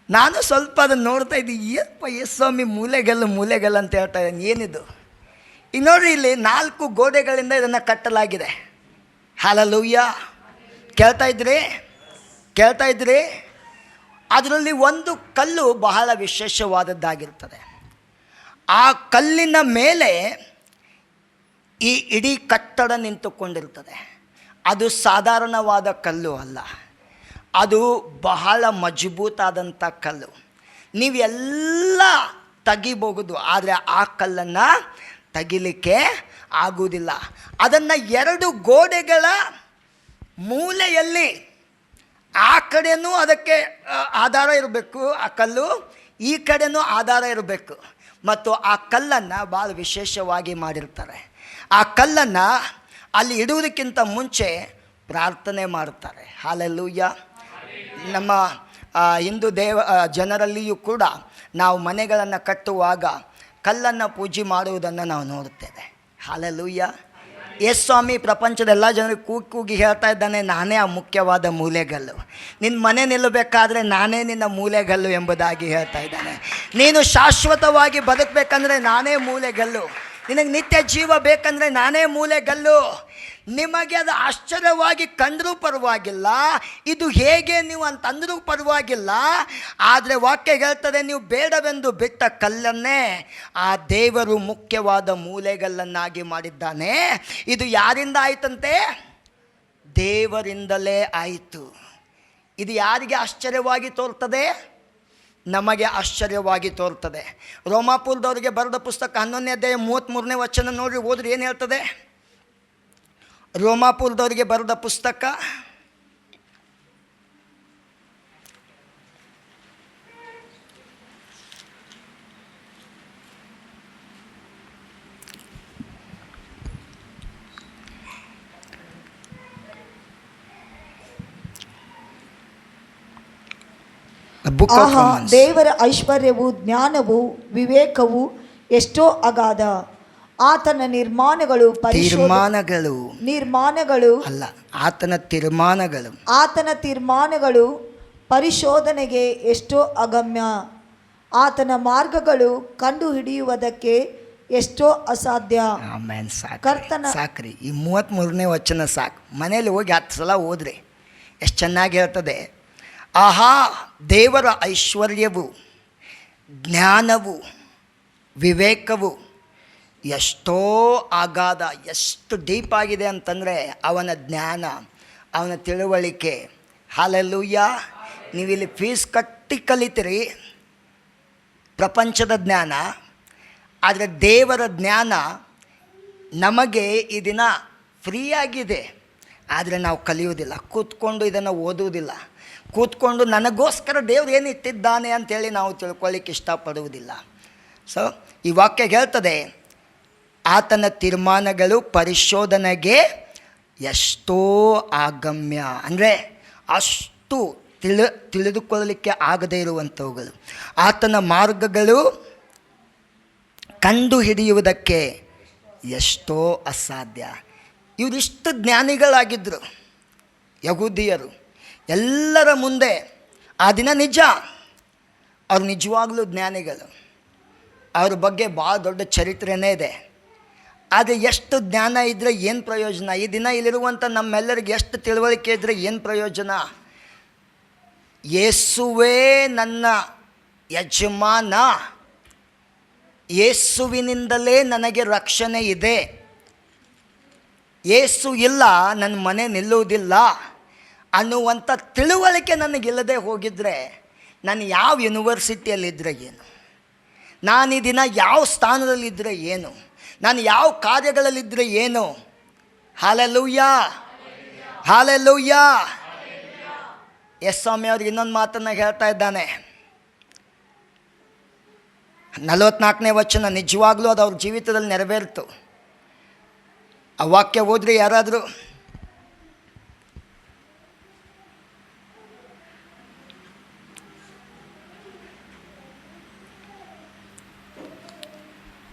ನಾನು ಸ್ವಲ್ಪ ಅದನ್ನು ನೋಡ್ತಾ ಇದ್ದೀನಿ, ಏನಪ್ಪ ಯೇಸುಸ್ವಾಮಿ ಮೂಲೆಗಲ್ಲು ಅಂತ ಹೇಳ್ತಾ ಇದ್ದಾನೆ, ಏನಿದು? ಈಗ ನೋಡ್ರಿ, ಇಲ್ಲಿ 4 ಗೋಡೆಗಳಿಂದ ಇದನ್ನು ಕಟ್ಟಲಾಗಿದೆ. ಹಲ್ಲೆಲೂಯಾ, ಕೇಳ್ತಾ ಇದ್ರಿ? ಅದರಲ್ಲಿ ಒಂದು ಕಲ್ಲು ಬಹಳ ವಿಶೇಷವಾದದ್ದಾಗಿರ್ತದೆ. ಆ ಕಲ್ಲಿನ ಮೇಲೆ ಈ ಇಡೀ ಕಟ್ಟಡ ನಿಂತುಕೊಂಡಿರ್ತದೆ. ಅದು ಸಾಧಾರಣವಾದ ಕಲ್ಲು ಅಲ್ಲ, ಅದು ಬಹಳ ಮಜಬೂತಾದಂಥ ಕಲ್ಲು. ನೀವೆಲ್ಲ ತೆಗಿಬಹುದು, ಆದರೆ ಆ ಕಲ್ಲನ್ನು ತೆಗಿಲಿಕ್ಕೆ ಆಗುವುದಿಲ್ಲ. ಅದನ್ನು 2 ಗೋಡೆಗಳ ಮೂಲೆಯಲ್ಲಿ, ಆ ಕಡೆಯೂ ಅದಕ್ಕೆ ಆಧಾರ ಇರಬೇಕು ಆ ಕಲ್ಲು, ಈ ಕಡೆಯೂ ಆಧಾರ ಇರಬೇಕು. ಮತ್ತು ಆ ಕಲ್ಲನ್ನು ಭಾಳ ವಿಶೇಷವಾಗಿ ಮಾಡಿರ್ತಾರೆ. ಆ ಕಲ್ಲನ್ನು ಅಲ್ಲಿ ಇಡುವುದಕ್ಕಿಂತ ಮುಂಚೆ ಪ್ರಾರ್ಥನೆ ಮಾಡ್ತಾರೆ. ಹಲ್ಲೆಲೂಯಾ. ನಮ್ಮ ಹಿಂದೂ ಜನರಲ್ಲಿಯೂ ಕೂಡ ನಾವು ಮನೆಗಳನ್ನು ಕಟ್ಟುವಾಗ ಕಲ್ಲನ್ನು ಪೂಜೆ ಮಾಡುವುದನ್ನು ನಾವು ನೋಡುತ್ತೇವೆ. ಹಲ್ಲೆಲೂಯಾ. ಯೇಸುಸ್ವಾಮಿ ಪ್ರಪಂಚದ ಎಲ್ಲ ಜನರಿಗೆ ಕೂಗಿ ಹೇಳ್ತಾ ಇದ್ದಾನೆ, ನಾನೇ ಆ ಮುಖ್ಯವಾದ ಮೂಲೆಗಲ್ಲು. ನಿನ್ನ ಮನೆ ನಿಲ್ಲಬೇಕಾದ್ರೆ ನಾನೇ ನಿನ್ನ ಮೂಲೆಗಲ್ಲು ಎಂಬುದಾಗಿ ಹೇಳ್ತಾ ಇದ್ದಾನೆ. ನೀನು ಶಾಶ್ವತವಾಗಿ ಬದುಕಬೇಕಂದ್ರೆ ನಾನೇ ಮೂಲೆಗಲ್ಲು, ನಿನಗೆ ನಿತ್ಯ ಜೀವ ಬೇಕಂದರೆ ನಾನೇ ಮೂಲೆಗಲ್ಲು. ನಿಮಗೆ ಅದು ಆಶ್ಚರ್ಯವಾಗಿ ಕಂಡರೂ ಪರವಾಗಿಲ್ಲ, ಇದು ಹೇಗೆ ನೀವು ಅಂತಂದರೂ ಪರವಾಗಿಲ್ಲ. ಆದರೆ ವಾಕ್ಯ ಹೇಳ್ತದೆ, ನೀವು ಬೇಡವೆಂದು ಬಿಟ್ಟ ಕಲ್ಲನ್ನೇ ಆ ದೇವರು ಮುಖ್ಯವಾದ ಮೂಲೆಗಲ್ಲನ್ನಾಗಿ ಮಾಡಿದ್ದಾನೆ. ಇದು ಯಾರಿಂದ ಆಯಿತಂತೆ? ದೇವರಿಂದಲೇ ಆಯಿತು. ಇದು ಯಾರಿಗೆ ಆಶ್ಚರ್ಯವಾಗಿ ತೋರ್ತದೆ? ನಮಗೆ ಆಶ್ಚರ್ಯವಾಗಿ ತೋರ್ತದೆ. ರೋಮಾಪುರದವರಿಗೆ ಬರೆದ ಪುಸ್ತಕ 11ನೇ ಅಧ್ಯಾಯ 33ನೇ ವಚನ ನೋಡ್ರಿ, ಓದ್ರಿ, ಏನು ಹೇಳ್ತದೆ? ರೋಮಾಪುರದವರಿಗೆ ಬರೆದ ಪುಸ್ತಕ ಬುಕ್ ಆಫ್ ಆಹಾ, ದೇವರ ಐಶ್ವರ್ಯವು ಜ್ಞಾನವು ವಿವೇಕವು ಎಷ್ಟೋ ಅಗಾಧ. ಆತನ ನಿರ್ಮಾಣಗಳು ನಿರ್ಮಾಣಗಳು ಅಲ್ಲ, ಆತನ ತೀರ್ಮಾನಗಳು ಆತನ ತೀರ್ಮಾನಗಳು ಪರಿಶೋಧನೆಗೆ ಎಷ್ಟೋ ಅಗಮ್ಯ. ಆತನ ಮಾರ್ಗಗಳು ಕಂಡು ಹಿಡಿಯುವುದಕ್ಕೆ ಎಷ್ಟೋ ಅಸಾಧ್ಯ. ಆಮೇನ್. ಕರ್ತನ ಸಾಕ್ರಿ, ಈ 33ನೇ ವಚನ ಸಾಕು. ಮನೇಲಿ ಹೋಗಿ 10 ಸಲ ಓದ್ರಿ, ಎಷ್ಟು ಚೆನ್ನಾಗಿ ಹೇಳ್ತದೆ. ಆಹಾ, ದೇವರ ಐಶ್ವರ್ಯವು ಜ್ಞಾನವು ವಿವೇಕವು ಎಷ್ಟೋ ಅಗಾಧ, ಎಷ್ಟು ಡೀಪ್ ಆಗಿದೆ ಅಂತಂದರೆ ಅವನ ಜ್ಞಾನ, ಅವನ ತಿಳುವಳಿಕೆ. ಹಲ್ಲೆಲೂಯ. ನೀವಿಲ್ಲಿ ಫೀಸ್ ಕಟ್ಟಿ ಕಲಿತೀರಿ ಪ್ರಪಂಚದ ಜ್ಞಾನ, ಆದರೆ ದೇವರ ಜ್ಞಾನ ನಮಗೆ ಈ ದಿನ ಫ್ರೀಯಾಗಿದೆ. ಆದರೆ ನಾವು ಕಲಿಯೋದಿಲ್ಲ, ಕೂತ್ಕೊಂಡು ಇದನ್ನು ಓದುವುದಿಲ್ಲ, ಕೂತ್ಕೊಂಡು ನನಗೋಸ್ಕರ ದೇವ್ರು ಏನು ಇಟ್ಟಿದ್ದಾನೆ ಅಂಥೇಳಿ ನಾವು ತಿಳ್ಕೊಳ್ಳಿಕ್ಕೆ ಇಷ್ಟಪಡುವುದಿಲ್ಲ. ಸೊ ಈ ವಾಕ್ಯ ಹೇಳ್ತದೆ, ಆತನ ತೀರ್ಮಾನಗಳು ಪರಿಶೋಧನೆಗೆ ಎಷ್ಟೋ ಅಗಮ್ಯ. ಅಂದರೆ ಅಷ್ಟು ತಿಳಿದುಕೊಳ್ಳಲಿಕ್ಕೆ ಆಗದೇ ಇರುವಂಥವುಗಳು. ಆತನ ಮಾರ್ಗಗಳು ಕಂಡು ಹಿಡಿಯುವುದಕ್ಕೆ ಎಷ್ಟೋ ಅಸಾಧ್ಯ. ಇವರಿಷ್ಟು ಜ್ಞಾನಿಗಳಾಗಿದ್ದರು ಯಹೂದಿಯರು. ಎಲ್ಲರ ಮುಂದೆ ಆ ದಿನ ನಿಜ, ಅವ್ರು ನಿಜವಾಗ್ಲೂ ಜ್ಞಾನಿಗಳು. ಅವ್ರ ಬಗ್ಗೆ ಭಾಳ ದೊಡ್ಡ ಚರಿತ್ರೆನೇ ಇದೆ. ಆದರೆ ಎಷ್ಟು ಜ್ಞಾನ ಇದ್ದರೆ ಏನು ಪ್ರಯೋಜನ? ಈ ದಿನ ಇಲ್ಲಿರುವಂಥ ನಮ್ಮೆಲ್ಲರಿಗೆ ಎಷ್ಟು ತಿಳುವಳಿಕೆ ಇದ್ದರೆ ಏನು ಪ್ರಯೋಜನ? ಯೇಸುವೇ ನನ್ನ ಯಜಮಾನ, ಯೇಸುವಿನಿಂದಲೇ ನನಗೆ ರಕ್ಷಣೆ ಇದೆ, ಯೇಸು ಇಲ್ಲ ನನ್ನ ಮನೆ ನಿಲ್ಲುವುದಿಲ್ಲ ಅನ್ನುವಂಥ ತಿಳುವಳಿಕೆ ನನಗಿಲ್ಲದೆ ಹೋಗಿದ್ದರೆ ನಾನು ಯಾವ ಯೂನಿವರ್ಸಿಟಿಯಲ್ಲಿದ್ದರೆ ಏನು, ನಾನು ಈ ದಿನ ಯಾವ ಸ್ಥಾನದಲ್ಲಿದ್ದರೆ ಏನು, ನಾನು ಯಾವ ಕಾರ್ಯಗಳಲ್ಲಿದ್ದರೆ ಏನು? Hallelujah, hallelujah. ಎಸ್ ಸ್ವಾಮಿ ಅವ್ರಿಗೆ ಇನ್ನೊಂದು ಮಾತನ್ನು ಹೇಳ್ತಾ ಇದ್ದಾನೆ. 44ನೇ ವಚನ ನಿಜವಾಗ್ಲೂ ಅದು ಅವ್ರ ಜೀವಿತದಲ್ಲಿ ನೆರವೇರಿತು. ಆ ವಾಕ್ಯ ಓದ್ರಿ ಯಾರಾದರೂ.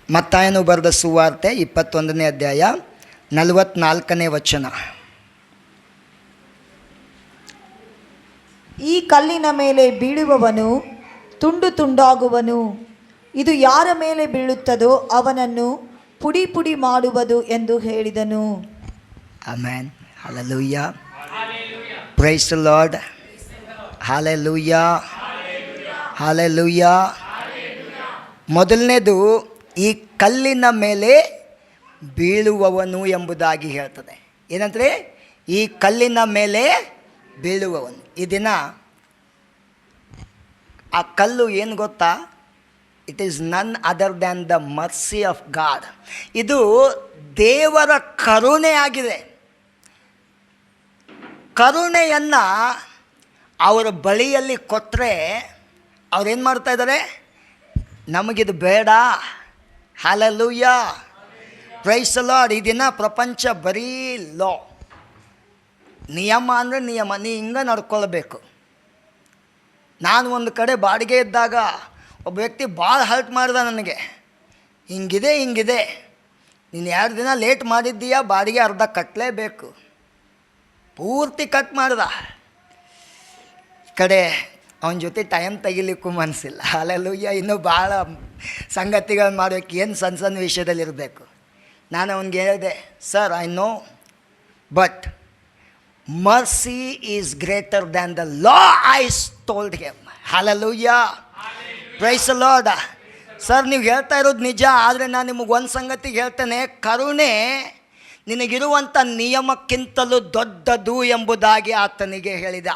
ಮತ್ತಾಯನು ಬರೆದ ಸುವಾರ್ತೆ 21ನೇ ಅಧ್ಯಾಯ 44ನೇ ವಚನ. ಈ ಕಲ್ಲಿನ ಮೇಲೆ ಬೀಳುವವನು ತುಂಡು ತುಂಡಾಗುವನು, ಇದು ಯಾರ ಮೇಲೆ ಬೀಳುತ್ತದೋ ಅವನನ್ನು ಪುಡಿ ಪುಡಿ ಮಾಡುವುದು ಎಂದು ಹೇಳಿದನು. Amen. Hallelujah. Praise the Lord. Hallelujah, hallelujah. ಮೊದಲನೇದು ಈ ಕಲ್ಲಿನ ಮೇಲೆ ಬೀಳುವವನು ಎಂಬುದಾಗಿ ಹೇಳ್ತದೆ. ಏನಂದರೆ ಈ ಕಲ್ಲಿನ ಮೇಲೆ ಬೀಳುವವನು. ಈ ದಿನ ಆ ಕಲ್ಲು ಏನು ಗೊತ್ತಾ? ಇಟ್ ಈಸ್ ನನ್ other than the mercy of god. ಇದು ದೇವರ ಕರುಣೆ ಆಗಿದೆ. ಕರುಣೆಯನ್ನು ಅವರ ಬಳಿಯಲ್ಲಿ ಕೊಟ್ಟರೆ ಅವ್ರೇನು ಮಾಡ್ತಾ ಇದ್ದಾರೆ? ನಮಗಿದು ಬೇಡ. Hallelujah, praise the Lord. ಈ ದಿನ ಪ್ರಪಂಚ ಬರೀ ಲಾ, ನಿಯಮ ಅಂದರೆ ನಿಯಮ, ನೀ ಹಿಂಗೆ ನಡ್ಕೊಳ್ಬೇಕು. ನಾನು ಒಂದು ಕಡೆ ಬಾಡಿಗೆ ಇದ್ದಾಗ ಒಬ್ಬ ವ್ಯಕ್ತಿ ಭಾಳ ಹರ್ಟ್ ಮಾಡ್ದ ನನಗೆ. ಹಿಂಗಿದೆ ನೀನು 2 ದಿನ ಲೇಟ್ ಮಾಡಿದ್ದೀಯಾ, ಬಾಡಿಗೆ ಅರ್ಧ ಕಟ್ಟಲೇಬೇಕು. ಪೂರ್ತಿ ಕಟ್ ಮಾಡ್ದ. ಈ ಕಡೆ ಅವನ ಜೊತೆ ಟೈಮ್ ತೆಗಿಲಿಕ್ಕೂ ಮನಸ್ಸಿಲ್ಲ. ಅಲ್ಲೆಲ್ಲೂಯ್ಯ, ಇನ್ನೂ ಭಾಳ ಸಂಗತಿಗಳನ್ನ ಮಾಡಬೇಕು, ಏನು ಸಣ್ಣ ಸಣ್ಣ ವಿಷಯದಲ್ಲಿರಬೇಕು. ನಾನು ಅವನಿಗೆ ಹೇಳಿದೆ, sir I know, but mercy is greater than the law I told him. Hallelujah, praise the Lord. Sir ನೀವು ಹೇಳ್ತಾ ಇರೋದು ನಿಜ, ಆದರೆ ನಾನು ನಿಮಗೆ ಒಂದು ಸಂಗತಿ ಹೇಳ್ತೇನೆ, ಕರುಣೆ ನಿನಗಿರುವಂಥ ನಿಯಮಕ್ಕಿಂತಲೂ ದೊಡ್ಡದು ಎಂಬುದಾಗಿ ಆತನಿಗೆ ಹೇಳಿದ.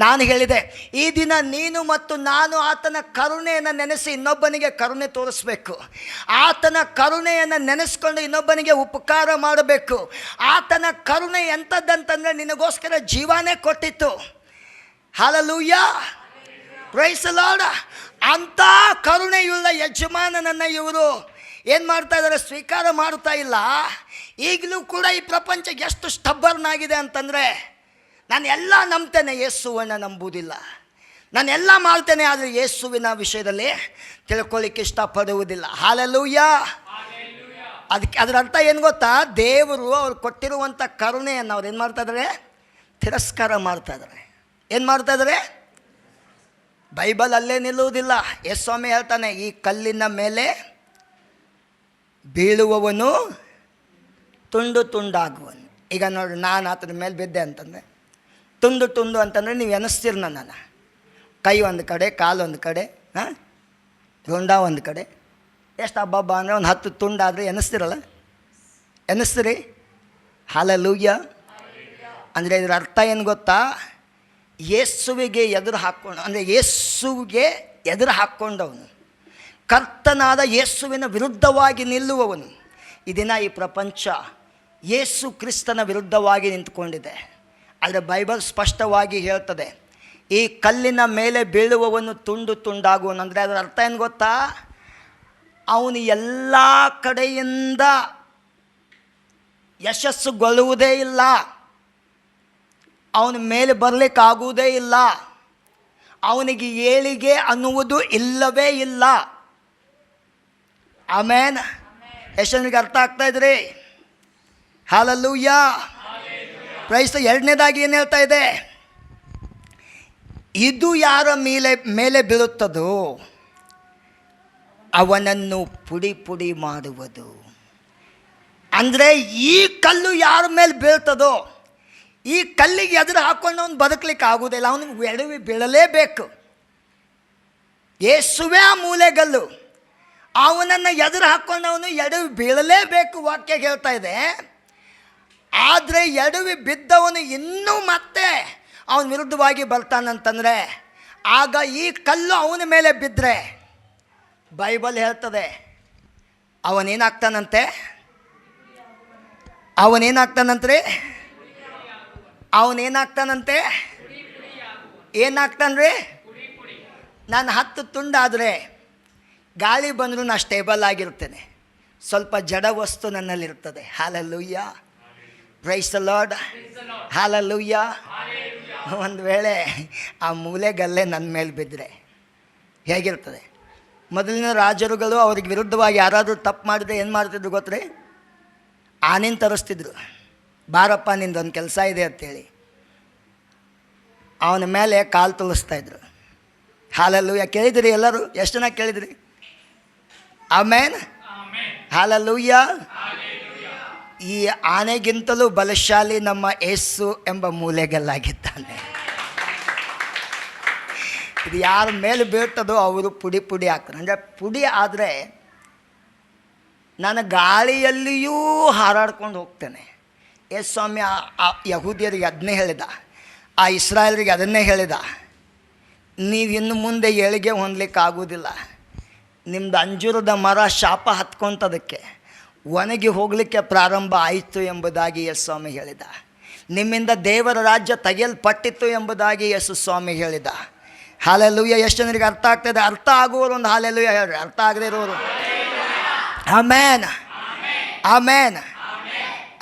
ನಾನು ಹೇಳಿದೆ, ಈ ದಿನ ನೀನು ಮತ್ತು ನಾನು ಆತನ ಕರುಣೆಯನ್ನು ನೆನೆಸಿ ಇನ್ನೊಬ್ಬನಿಗೆ ಕರುಣೆ ತೋರಿಸ್ಬೇಕು. ಆತನ ಕರುಣೆಯನ್ನು ನೆನೆಸ್ಕೊಂಡು ಇನ್ನೊಬ್ಬನಿಗೆ ಉಪಕಾರ ಮಾಡಬೇಕು. ಆತನ ಕರುಣೆ ಎಂಥದ್ದಂತಂದರೆ ನಿನಗೋಸ್ಕರ ಜೀವನೇ ಕೊಟ್ಟಿತ್ತು. Hallelujah, praise the Lord. ಅಂಥ ಕರುಣೆಯುಳ್ಳ ಯಜಮಾನನನ್ನು ಇವರು ಏನು ಮಾಡ್ತಾ ಇದ್ದಾರೆ? ಸ್ವೀಕಾರ ಮಾಡ್ತಾ ಇಲ್ಲ. ಈಗಲೂ ಕೂಡ ಈ ಪ್ರಪಂಚ ಎಷ್ಟು ಸ್ಟಬ್ಬರ್ನಾಗಿದೆ ಅಂತಂದರೆ, ನಾನು ಎಲ್ಲ ನಂಬ್ತೇನೆ, ಯೇಸುವನ್ನು ನಂಬುವುದಿಲ್ಲ. ನಾನು ಎಲ್ಲ ಮಾಡ್ತೇನೆ, ಆದರೆ ಯೇಸುವಿನ ವಿಷಯದಲ್ಲಿ ತಿಳ್ಕೊಳ್ಳಿಕ್ಕೆ ಇಷ್ಟಪಡುವುದಿಲ್ಲ. ಹಲ್ಲೆಲೂಯಾ. ಅದಕ್ಕೆ ಅದರ ಅರ್ಥ ಏನು ಗೊತ್ತಾ? ದೇವರು ಅವ್ರು ಕೊಟ್ಟಿರುವಂಥ ಕರುಣೆಯನ್ನು ಅವ್ರು ಏನು ಮಾಡ್ತಾ ಇದ್ದಾರೆ? ತಿರಸ್ಕಾರ ಮಾಡ್ತಾ ಇದ್ದಾರೆ. ಏನು ಮಾಡ್ತಾ ಇದ್ದಾರೆ? ಬೈಬಲ್ ಅಲ್ಲೇ ನಿಲ್ಲುವುದಿಲ್ಲ. ಯೇಸು ಸ್ವಾಮಿ ಹೇಳ್ತಾನೆ, ಈ ಕಲ್ಲಿನ ಮೇಲೆ ಬೀಳುವವನು ತುಂಡು ತುಂಡಾಗುವನು. ಈಗ ನೋಡಿ, ನಾನು ಆತನ ಮೇಲೆ ಬಿದ್ದೆ ಅಂತಂದರೆ ತುಂಡು ತುಂಡು ಅಂತಂದರೆ ನೀವು ಎನಿಸ್ತೀರಿ ನನ್ನನ್ನು. ಕೈ ಒಂದು ಕಡೆ, ಕಾಲು ಒಂದು ಕಡೆ, ರುಂಡ ಒಂದು ಕಡೆ. ಎಷ್ಟು ಹಬ್ಬ ಅಂದರೆ ಒಂದು 10 ತುಂಡಾದರೆ ಎನಿಸ್ತಿರಲ್ಲ, ಎನಿಸ್ತೀರಿ? ಹಲ್ಲೆಲೂಯಾ. ಅಂದರೆ ಇದರ ಅರ್ಥ ಏನು ಗೊತ್ತಾ? ಯೇಸುವಿಗೆ ಎದುರು ಹಾಕ್ಕೊಂಡು, ಅಂದರೆ ಯೇಸುವಿಗೆ ಎದುರು ಹಾಕ್ಕೊಂಡವನು, ಕರ್ತನಾದ ಯೇಸುವಿನ ವಿರುದ್ಧವಾಗಿ ನಿಲ್ಲುವವನು. ಈ ದಿನ ಈ ಪ್ರಪಂಚ ಯೇಸು ಕ್ರಿಸ್ತನ ವಿರುದ್ಧವಾಗಿ ನಿಂತುಕೊಂಡಿದೆ. ಆದರೆ ಬೈಬಲ್ ಸ್ಪಷ್ಟವಾಗಿ ಹೇಳ್ತದೆ, ಈ ಕಲ್ಲಿನ ಮೇಲೆ ಬೀಳುವವನು ತುಂಡು ತುಂಡಾಗುವನು. ಅಂದರೆ ಅದರ ಅರ್ಥ ಏನು ಗೊತ್ತಾ? ಅವನು ಎಲ್ಲ ಕಡೆಯಿಂದ ಯಶಸ್ಸುಗೊಳ್ಳುವುದೇ ಇಲ್ಲ, ಅವನ ಮೇಲೆ ಬರಲಿಕ್ಕಾಗುವುದೇ ಇಲ್ಲ, ಅವನಿಗೆ ಏಳಿಗೆ ಅನ್ನುವುದು ಇಲ್ಲವೇ ಇಲ್ಲ. ಆಮೇನ್. ಎಷ್ಟು ಜನರಿಗೆ ಅರ್ಥ ಆಗ್ತಾ ಇದ್ರಿ? Hallelujah, praise. ಎರಡನೇದಾಗಿ ಏನು ಹೇಳ್ತಾ ಇದೆ? ಇದು ಯಾರ ಮೇಲೆ ಬೀಳುತ್ತದೋ ಅವನನ್ನು ಪುಡಿ ಪುಡಿ ಮಾಡುವುದು. ಅಂದರೆ ಈ ಕಲ್ಲು ಯಾರ ಮೇಲೆ ಬೀಳ್ತದೋ, ಈ ಕಲ್ಲಿಗೆ ಎದುರು ಹಾಕ್ಕೊಂಡು ಅವನು ಬದುಕಲಿಕ್ಕೆ ಆಗೋದಿಲ್ಲ, ಅವನಿಗೆ ಎಡವಿ ಬೀಳಲೇಬೇಕು. ಯೇಸುವೇ ಆ ಮೂಲೆಗಲ್ಲು, ಅವನನ್ನು ಎದುರು ಹಾಕ್ಕೊಂಡು ಅವನು ಎಡವಿ ಬೀಳಲೇಬೇಕು. ವಾಕ್ಯ ಹೇಳ್ತಾ ಇದೆ. ಆದರೆ ಎಡವಿ ಬಿದ್ದವನು ಇನ್ನೂ ಮತ್ತೆ ಅವನ ವಿರುದ್ಧವಾಗಿ ಬರ್ತಾನಂತಂದರೆ, ಆಗ ಈ ಕಲ್ಲು ಅವನ ಮೇಲೆ ಬಿದ್ದರೆ ಬೈಬಲ್ ಹೇಳ್ತದೆ ಅವನೇನಾಗ್ತಾನಂತೆ? ಅವನೇನಾಗ್ತಾನಂತೆ? ಏನಾಗ್ತಾನ್ರಿ? ನಾನು 10 ತುಂಡಾದರೆ ಗಾಳಿ ಬಂದರೂ ನಾನು ಸ್ಟೇಬಲ್ ಆಗಿರ್ತೇನೆ, ಸ್ವಲ್ಪ ಜಡ ವಸ್ತು ನನ್ನಲ್ಲಿರ್ತದೆ. Hallelujah, praise the Lord. Hallelujah. ಒಂದು ವೇಳೆ ಆ ಮೂಲೆಗಲ್ಲೇ ನನ್ನ ಮೇಲೆ ಬಿದ್ದರೆ ಹೇಗಿರ್ತದೆ? ಮೊದಲಿನ ರಾಜರುಗಳು ಅವ್ರಿಗೆ ವಿರುದ್ಧವಾಗಿ ಯಾರಾದರೂ ತಪ್ಪು ಮಾಡಿದ್ರೆ ಏನು ಮಾಡ್ತಿದ್ರು ಗೊತ್ತ್ರಿ? ಆನೆನ ತರಿಸ್ತಿದ್ರು. ಬಾರಪ್ಪ, ನಿಂದೊಂದು ಕೆಲಸ ಇದೆ ಅಂತೇಳಿ ಅವನ ಮೇಲೆ ಕಾಲು ತುಳಿಸ್ತಾಯಿದ್ರು. ಹಲ್ಲೆಲೂಯಾ. ಕೇಳಿದಿರಿ ಎಲ್ಲರೂ? ಎಷ್ಟು ಜನ ಕೇಳಿದ್ರಿ? ಆಮೇನ್. ಹಲ್ಲೆಲೂಯಾ. ಈ ಆನೆಗಿಂತಲೂ ಬಲಶಾಲಿ ನಮ್ಮ ಯೇಸು ಎಂಬ ಮೂಲೆಗಲ್ಲಾಗಿದ್ದಾನೆ. ಇದು ಯಾರ ಮೇಲೆ ಬೀಳ್ತದೋ ಅವರು ಪುಡಿ ಪುಡಿ ಆಗ್ತಾರೆ. ಅಂದರೆ ಪುಡಿ ಆದರೆ ನಾನು ಗಾಳಿಯಲ್ಲಿಯೂ ಹಾರಾಡ್ಕೊಂಡು ಹೋಗ್ತೇನೆ. ಯೇಸು ಸ್ವಾಮಿ ಆ ಯಹೂದಿಯರಿಗೆ ಅದನ್ನೇ ಹೇಳಿದ, ಆ ಇಸ್ರಾಯೇಲರಿಗೆ ಅದನ್ನೇ ಹೇಳಿದ, ನೀವು ಇನ್ನು ಮುಂದೆ ಏಳಿಗೆ ಹೊಂದಲಿಕ್ಕೆ ಆಗೋದಿಲ್ಲ, ನಿಮ್ಮದು ಅಂಜೂರದ ಮರ ಶಾಪ ಹತ್ಕೊಂತದಕ್ಕೆ ಒಣಗಿ ಹೋಗಲಿಕ್ಕೆ ಪ್ರಾರಂಭ ಆಯಿತು ಎಂಬುದಾಗಿ ಯೇಸು ಸ್ವಾಮಿ ಹೇಳಿದ. ನಿಮ್ಮಿಂದ ದೇವರ ರಾಜ್ಯ ತೆಗೆಯಲ್ಪಟ್ಟಿತ್ತು ಎಂಬುದಾಗಿ ಯೇಸು ಸ್ವಾಮಿ ಹೇಳಿದ. ಹಲ್ಲೆಲೂಯಾ. ಎಷ್ಟು ಜನರಿಗೆ ಅರ್ಥ ಆಗ್ತದೆ? ಅರ್ಥ ಆಗುವವರು ಒಂದು ಹಲ್ಲೆಲೂಯಾ ಹೇಳ್ರಿ, ಅರ್ಥ ಆಗದೇ ಇರೋರು ಆಮೇನ್, ಆಮೇನ್.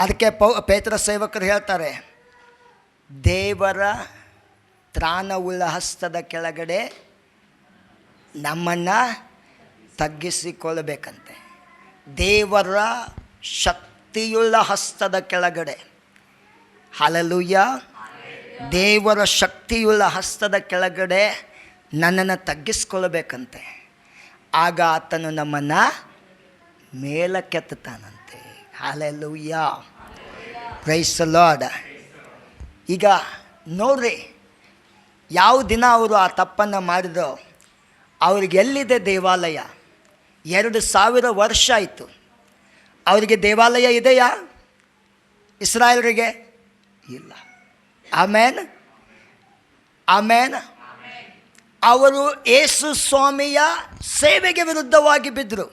ಅದಕ್ಕೆ ಪೇತ್ರ ಸೇವಕರು ಹೇಳ್ತಾರೆ, ದೇವರ ತ್ರಾಣವುಳ್ಳ ಹಸ್ತದ ಕೆಳಗಡೆ ನಮ್ಮನ್ನು ತಗ್ಗಿಸಿಕೊಳ್ಳಬೇಕಂತೆ. ದೇವರ ಶಕ್ತಿಯುಳ್ಳ ಹಸ್ತದ ಕೆಳಗಡೆ. ಹಲ್ಲೆಲೂಯಾ. ದೇವರ ಶಕ್ತಿಯುಳ್ಳ ಹಸ್ತದ ಕೆಳಗಡೆ ನನ್ನನ್ನು ತಗ್ಗಿಸ್ಕೊಳ್ಬೇಕಂತೆ. ಆಗ ಆತನು ನಮ್ಮನ್ನು ಮೇಲಕ್ಕೆತ್ತಾನಂತೆ. Hallelujah, praise the Lord. ಈಗ ನೋಡ್ರಿ, ಯಾವ ದಿನ ಅವರು ಆ ತಪ್ಪನ್ನು ಮಾಡಿದರೋ ಅವ್ರಿಗೆ ಎಲ್ಲಿದೆ ದೇವಾಲಯ? 2000 ವರ್ಷ ಆಯಿತು. ಅವರಿಗೆ ದೇವಾಲಯ ಇದೆಯಾ? ಇಸ್ರಾಯೇಲರಿಗೆ ಇಲ್ಲ. ಆಮೇನ್ ಆಮೇನ್. ಅವರು ಯೇಸು ಸ್ವಾಮಿಯ ಸೇವೆಗೆ ವಿರುದ್ಧವಾಗಿ ಬಿದ್ದರು,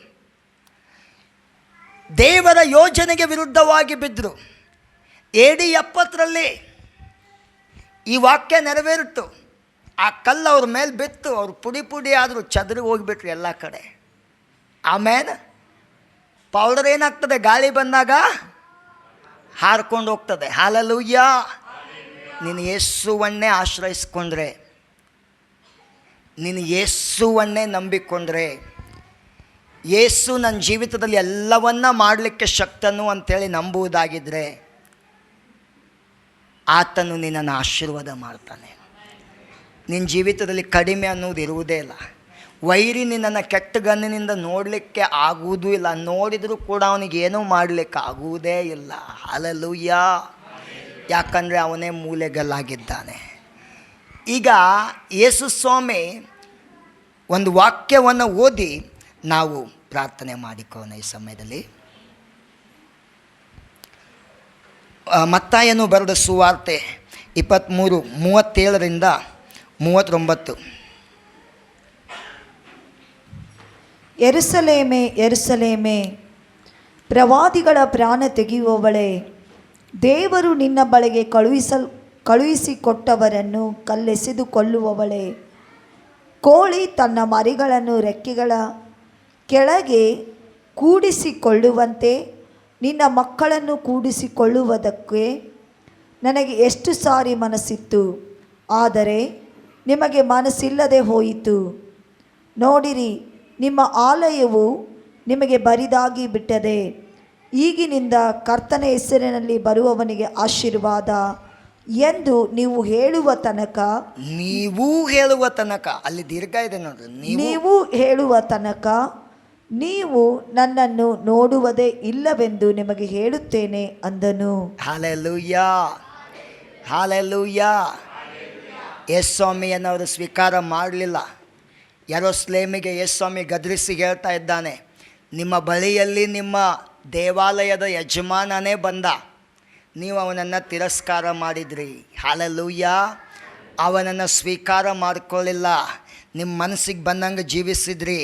ದೇವರ ಯೋಜನೆಗೆ ವಿರುದ್ಧವಾಗಿ ಬಿದ್ದರು. AD 70 ಈ ವಾಕ್ಯ ನೆರವೇರಿತು. ಆ ಕಲ್ಲು ಅವ್ರ ಮೇಲೆ ಬಿತ್ತು, ಅವ್ರು ಪುಡಿ ಪುಡಿ ಆದರೂ ಚದರಿ ಹೋಗಿಬಿಟ್ರು ಎಲ್ಲ ಕಡೆ. ಆಮೇಲೆ ಪೌಡರ್ ಏನಾಗ್ತದೆ, ಗಾಳಿ ಬಂದಾಗ ಹಾರ್ಕೊಂಡು ಹೋಗ್ತದೆ. ಹಾಲೆಲೂಯ. ನೀನು ಯೇಸುವನ್ನೇ ಆಶ್ರಯಿಸ್ಕೊಂಡ್ರೆ, ನೀನು ಯೇಸುವನ್ನೇ ನಂಬಿಕೊಂಡ್ರೆ, ಯೇಸು ನನ್ನ ಜೀವಿತದಲ್ಲಿ ಎಲ್ಲವನ್ನ ಮಾಡಲಿಕ್ಕೆ ಶಕ್ತನು ಅಂತೇಳಿ ನಂಬುವುದಾಗಿದ್ದರೆ, ಆತನು ನಿನ್ನನ್ನು ಆಶೀರ್ವಾದ ಮಾಡ್ತಾನೆ. ನಿನ್ನ ಜೀವಿತದಲ್ಲಿ ಕಡಿಮೆ ಅನ್ನೋದು ಇರುವುದೇ ಇಲ್ಲ. ವೈರಿ ನಿನ್ನನ್ನು ಕೆಟ್ಟಗಣ್ಣಿನಿಂದ ನೋಡಲಿಕ್ಕೆ ಆಗುವುದೂ ಇಲ್ಲ, ನೋಡಿದರೂ ಕೂಡ ಅವನಿಗೇನೂ ಮಾಡಲಿಕ್ಕೆ ಆಗುವುದೇ ಇಲ್ಲ. ಹಲ್ಲೆಲೂಯ. ಯಾಕಂದರೆ ಅವನೇ ಮೂಲೆಗಲ್ಲಾಗಿದ್ದಾನೆ. ಈಗ ಯೇಸು ಸ್ವಾಮಿ ಒಂದು ವಾಕ್ಯವನ್ನು ಓದಿ ನಾವು ಪ್ರಾರ್ಥನೆ ಮಾಡಿಕೊಳ್ಳೋಣ ಈ ಸಮಯದಲ್ಲಿ. ಮತ್ತಾಯನು ಬರೆದ ಸುವಾರ್ತೆ 23:37-39. ಯೆರೂಸಲೇಮೇ ಯೆರೂಸಲೇಮೇ, ಪ್ರವಾದಿಗಳ ಪ್ರಾಣ ತೆಗೆಯುವವಳೇ, ದೇವರು ನಿನ್ನ ಬಳಿಗೆ ಕಳುಹಿಸಿಕೊಟ್ಟವರನ್ನು ಕಲ್ಲೆಸೆದು ಕೊಲ್ಲುವವಳೇ, ಕೋಳಿ ತನ್ನ ಮರಿಗಳನ್ನು ರೆಕ್ಕೆಗಳ ಕೆಳಗೆ ಕೂಡಿಸಿಕೊಳ್ಳುವಂತೆ ನಿನ್ನ ಮಕ್ಕಳನ್ನು ಕೂಡಿಸಿಕೊಳ್ಳುವುದಕ್ಕೆ ನನಗೆ ಎಷ್ಟು ಸಾರಿ ಮನಸ್ಸಿತ್ತು, ಆದರೆ ನಿಮಗೆ ಮನಸ್ಸಿಲ್ಲದೆ ಹೋಯಿತು. ನೋಡಿರಿ, ನಿಮ್ಮ ಆಲಯವು ನಿಮಗೆ ಬರಿದಾಗಿ ಬಿಟ್ಟದೆ. ಈಗಿನಿಂದ ಕರ್ತನ ಹೆಸರಿನಲ್ಲಿ ಬರುವವನಿಗೆ ಆಶೀರ್ವಾದ ಎಂದು ನೀವು ಹೇಳುವ ತನಕ ಅಲ್ಲಿ ದೀರ್ಘ ಇದೆ ನೋಡ್ರಿ. ನೀವು ಹೇಳುವ ತನಕ ನೀವು ನನ್ನನ್ನು ನೋಡುವುದೇ ಇಲ್ಲವೆಂದು ನಿಮಗೆ ಹೇಳುತ್ತೇನೆ ಅಂದನು. Hallelujah, hallelujah. ಯೇಸ್ವಾಮಿಯನ್ನು ಅವರು ಸ್ವೀಕಾರ ಮಾಡಲಿಲ್ಲ. ಯೆರೂಸಲೇಮಿಗೆ ಯೇಸ್ವಾಮಿ ಗದರಿಸಿ ಹೇಳ್ತಾ ಇದ್ದಾನೆ, ನಿಮ್ಮ ಬಳಿಯಲ್ಲಿ ನಿಮ್ಮ ದೇವಾಲಯದ ಯಜಮಾನನೇ ಬಂದ, ನೀವು ಅವನನ್ನು ತಿರಸ್ಕಾರ ಮಾಡಿದ್ರಿ. ಹಾಲೆಲೂಯಾ. ಅವನನ್ನು ಸ್ವೀಕಾರ ಮಾಡಿಕೊಳ್ಳಿಲ್ಲ, ನಿಮ್ಮ ಮನಸ್ಸಿಗೆ ಬಂದಂಗೆ ಜೀವಿಸಿದ್ರಿ.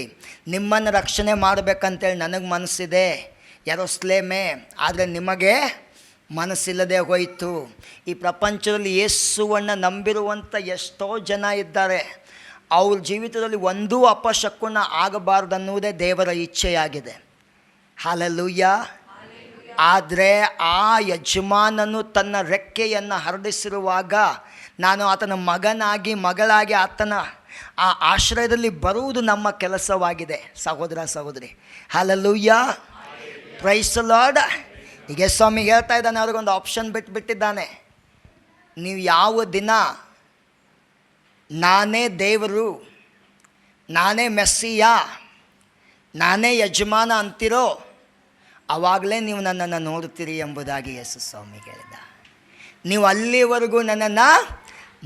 ನಿಮ್ಮನ್ನು ರಕ್ಷಣೆ ಮಾಡಬೇಕಂತೇಳಿ ನನಗೆ ಮನಸ್ಸಿದೆ ಯೆರೂಸಲೇಮೇ, ಆದರೆ ನಿಮಗೆ ಮನಸ್ಸಿಲ್ಲದೆ ಹೋಯಿತು. ಈ ಪ್ರಪಂಚದಲ್ಲಿ ಯೇಸುವನ್ನು ನಂಬಿರುವಂಥ ಎಷ್ಟೋ ಜನ ಇದ್ದಾರೆ. ಅವ್ರ ಜೀವಿತದಲ್ಲಿ ಒಂದೂ ಅಪಶಕುನ ಆಗಬಾರ್ದನ್ನುವುದೇ ದೇವರ ಇಚ್ಛೆಯಾಗಿದೆ. ಹಾಲೆಲೂಯಾ. ಆದರೆ ಆ ಯಜಮಾನನು ತನ್ನ ರೆಕ್ಕೆಯನ್ನು ಹರಡಿಸಿರುವಾಗ ನಾನು ಆತನ ಮಗನಾಗಿ ಮಗಳಾಗಿ ಆತನ ಆ ಆಶ್ರಯದಲ್ಲಿ ಬರುವುದು ನಮ್ಮ ಕೆಲಸವಾಗಿದೆ ಸಹೋದರ ಸಹೋದರಿ. Hallelujah, praise the Lord. ಈಗ ಸ್ವಾಮಿ ಹೇಳ್ತಾ ಇದ್ದಾನೆ, ಅವ್ರಿಗೊಂದು ಆಪ್ಷನ್ ಬಿಟ್ಟಿದ್ದಾನೆ. ನೀವು ಯಾವ ದಿನ ನಾನೇ ದೇವರು, ನಾನೇ ಮೆಸ್ಸಿಯ, ನಾನೇ ಯಜಮಾನ ಅಂತಿರೋ ಆವಾಗಲೇ ನೀವು ನನ್ನನ್ನು ನೋಡುತ್ತೀರಿ ಎಂಬುದಾಗಿ ಯೇಸು ಸ್ವಾಮಿ ಹೇಳಿದ. ನೀವು ಅಲ್ಲಿವರೆಗೂ ನನ್ನನ್ನು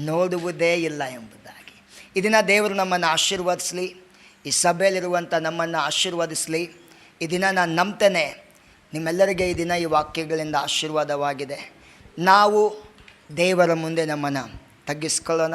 ನೋಡುವುದೇ ಇಲ್ಲ ಎಂಬುದಾಗಿ. ಇದನ್ನು ದೇವರು ನಮ್ಮನ್ನು ಆಶೀರ್ವದಿಸಲಿ, ಈ ಸಭೆಯಲ್ಲಿರುವಂಥ ನಮ್ಮನ್ನು ಆಶೀರ್ವದಿಸಲಿ. ಈ ದಿನ ನಾನು ನಂಬ್ತೇನೆ ನಿಮ್ಮೆಲ್ಲರಿಗೆ ಈ ದಿನ ಈ ವಾಕ್ಯಗಳಿಂದ ಆಶೀರ್ವಾದವಾಗಿದೆ. ನಾವು ದೇವರ ಮುಂದೆ ನಮ್ಮನ್ನು ತಗ್ಗಿಸ್ಕೊಳ್ಳೋಣ.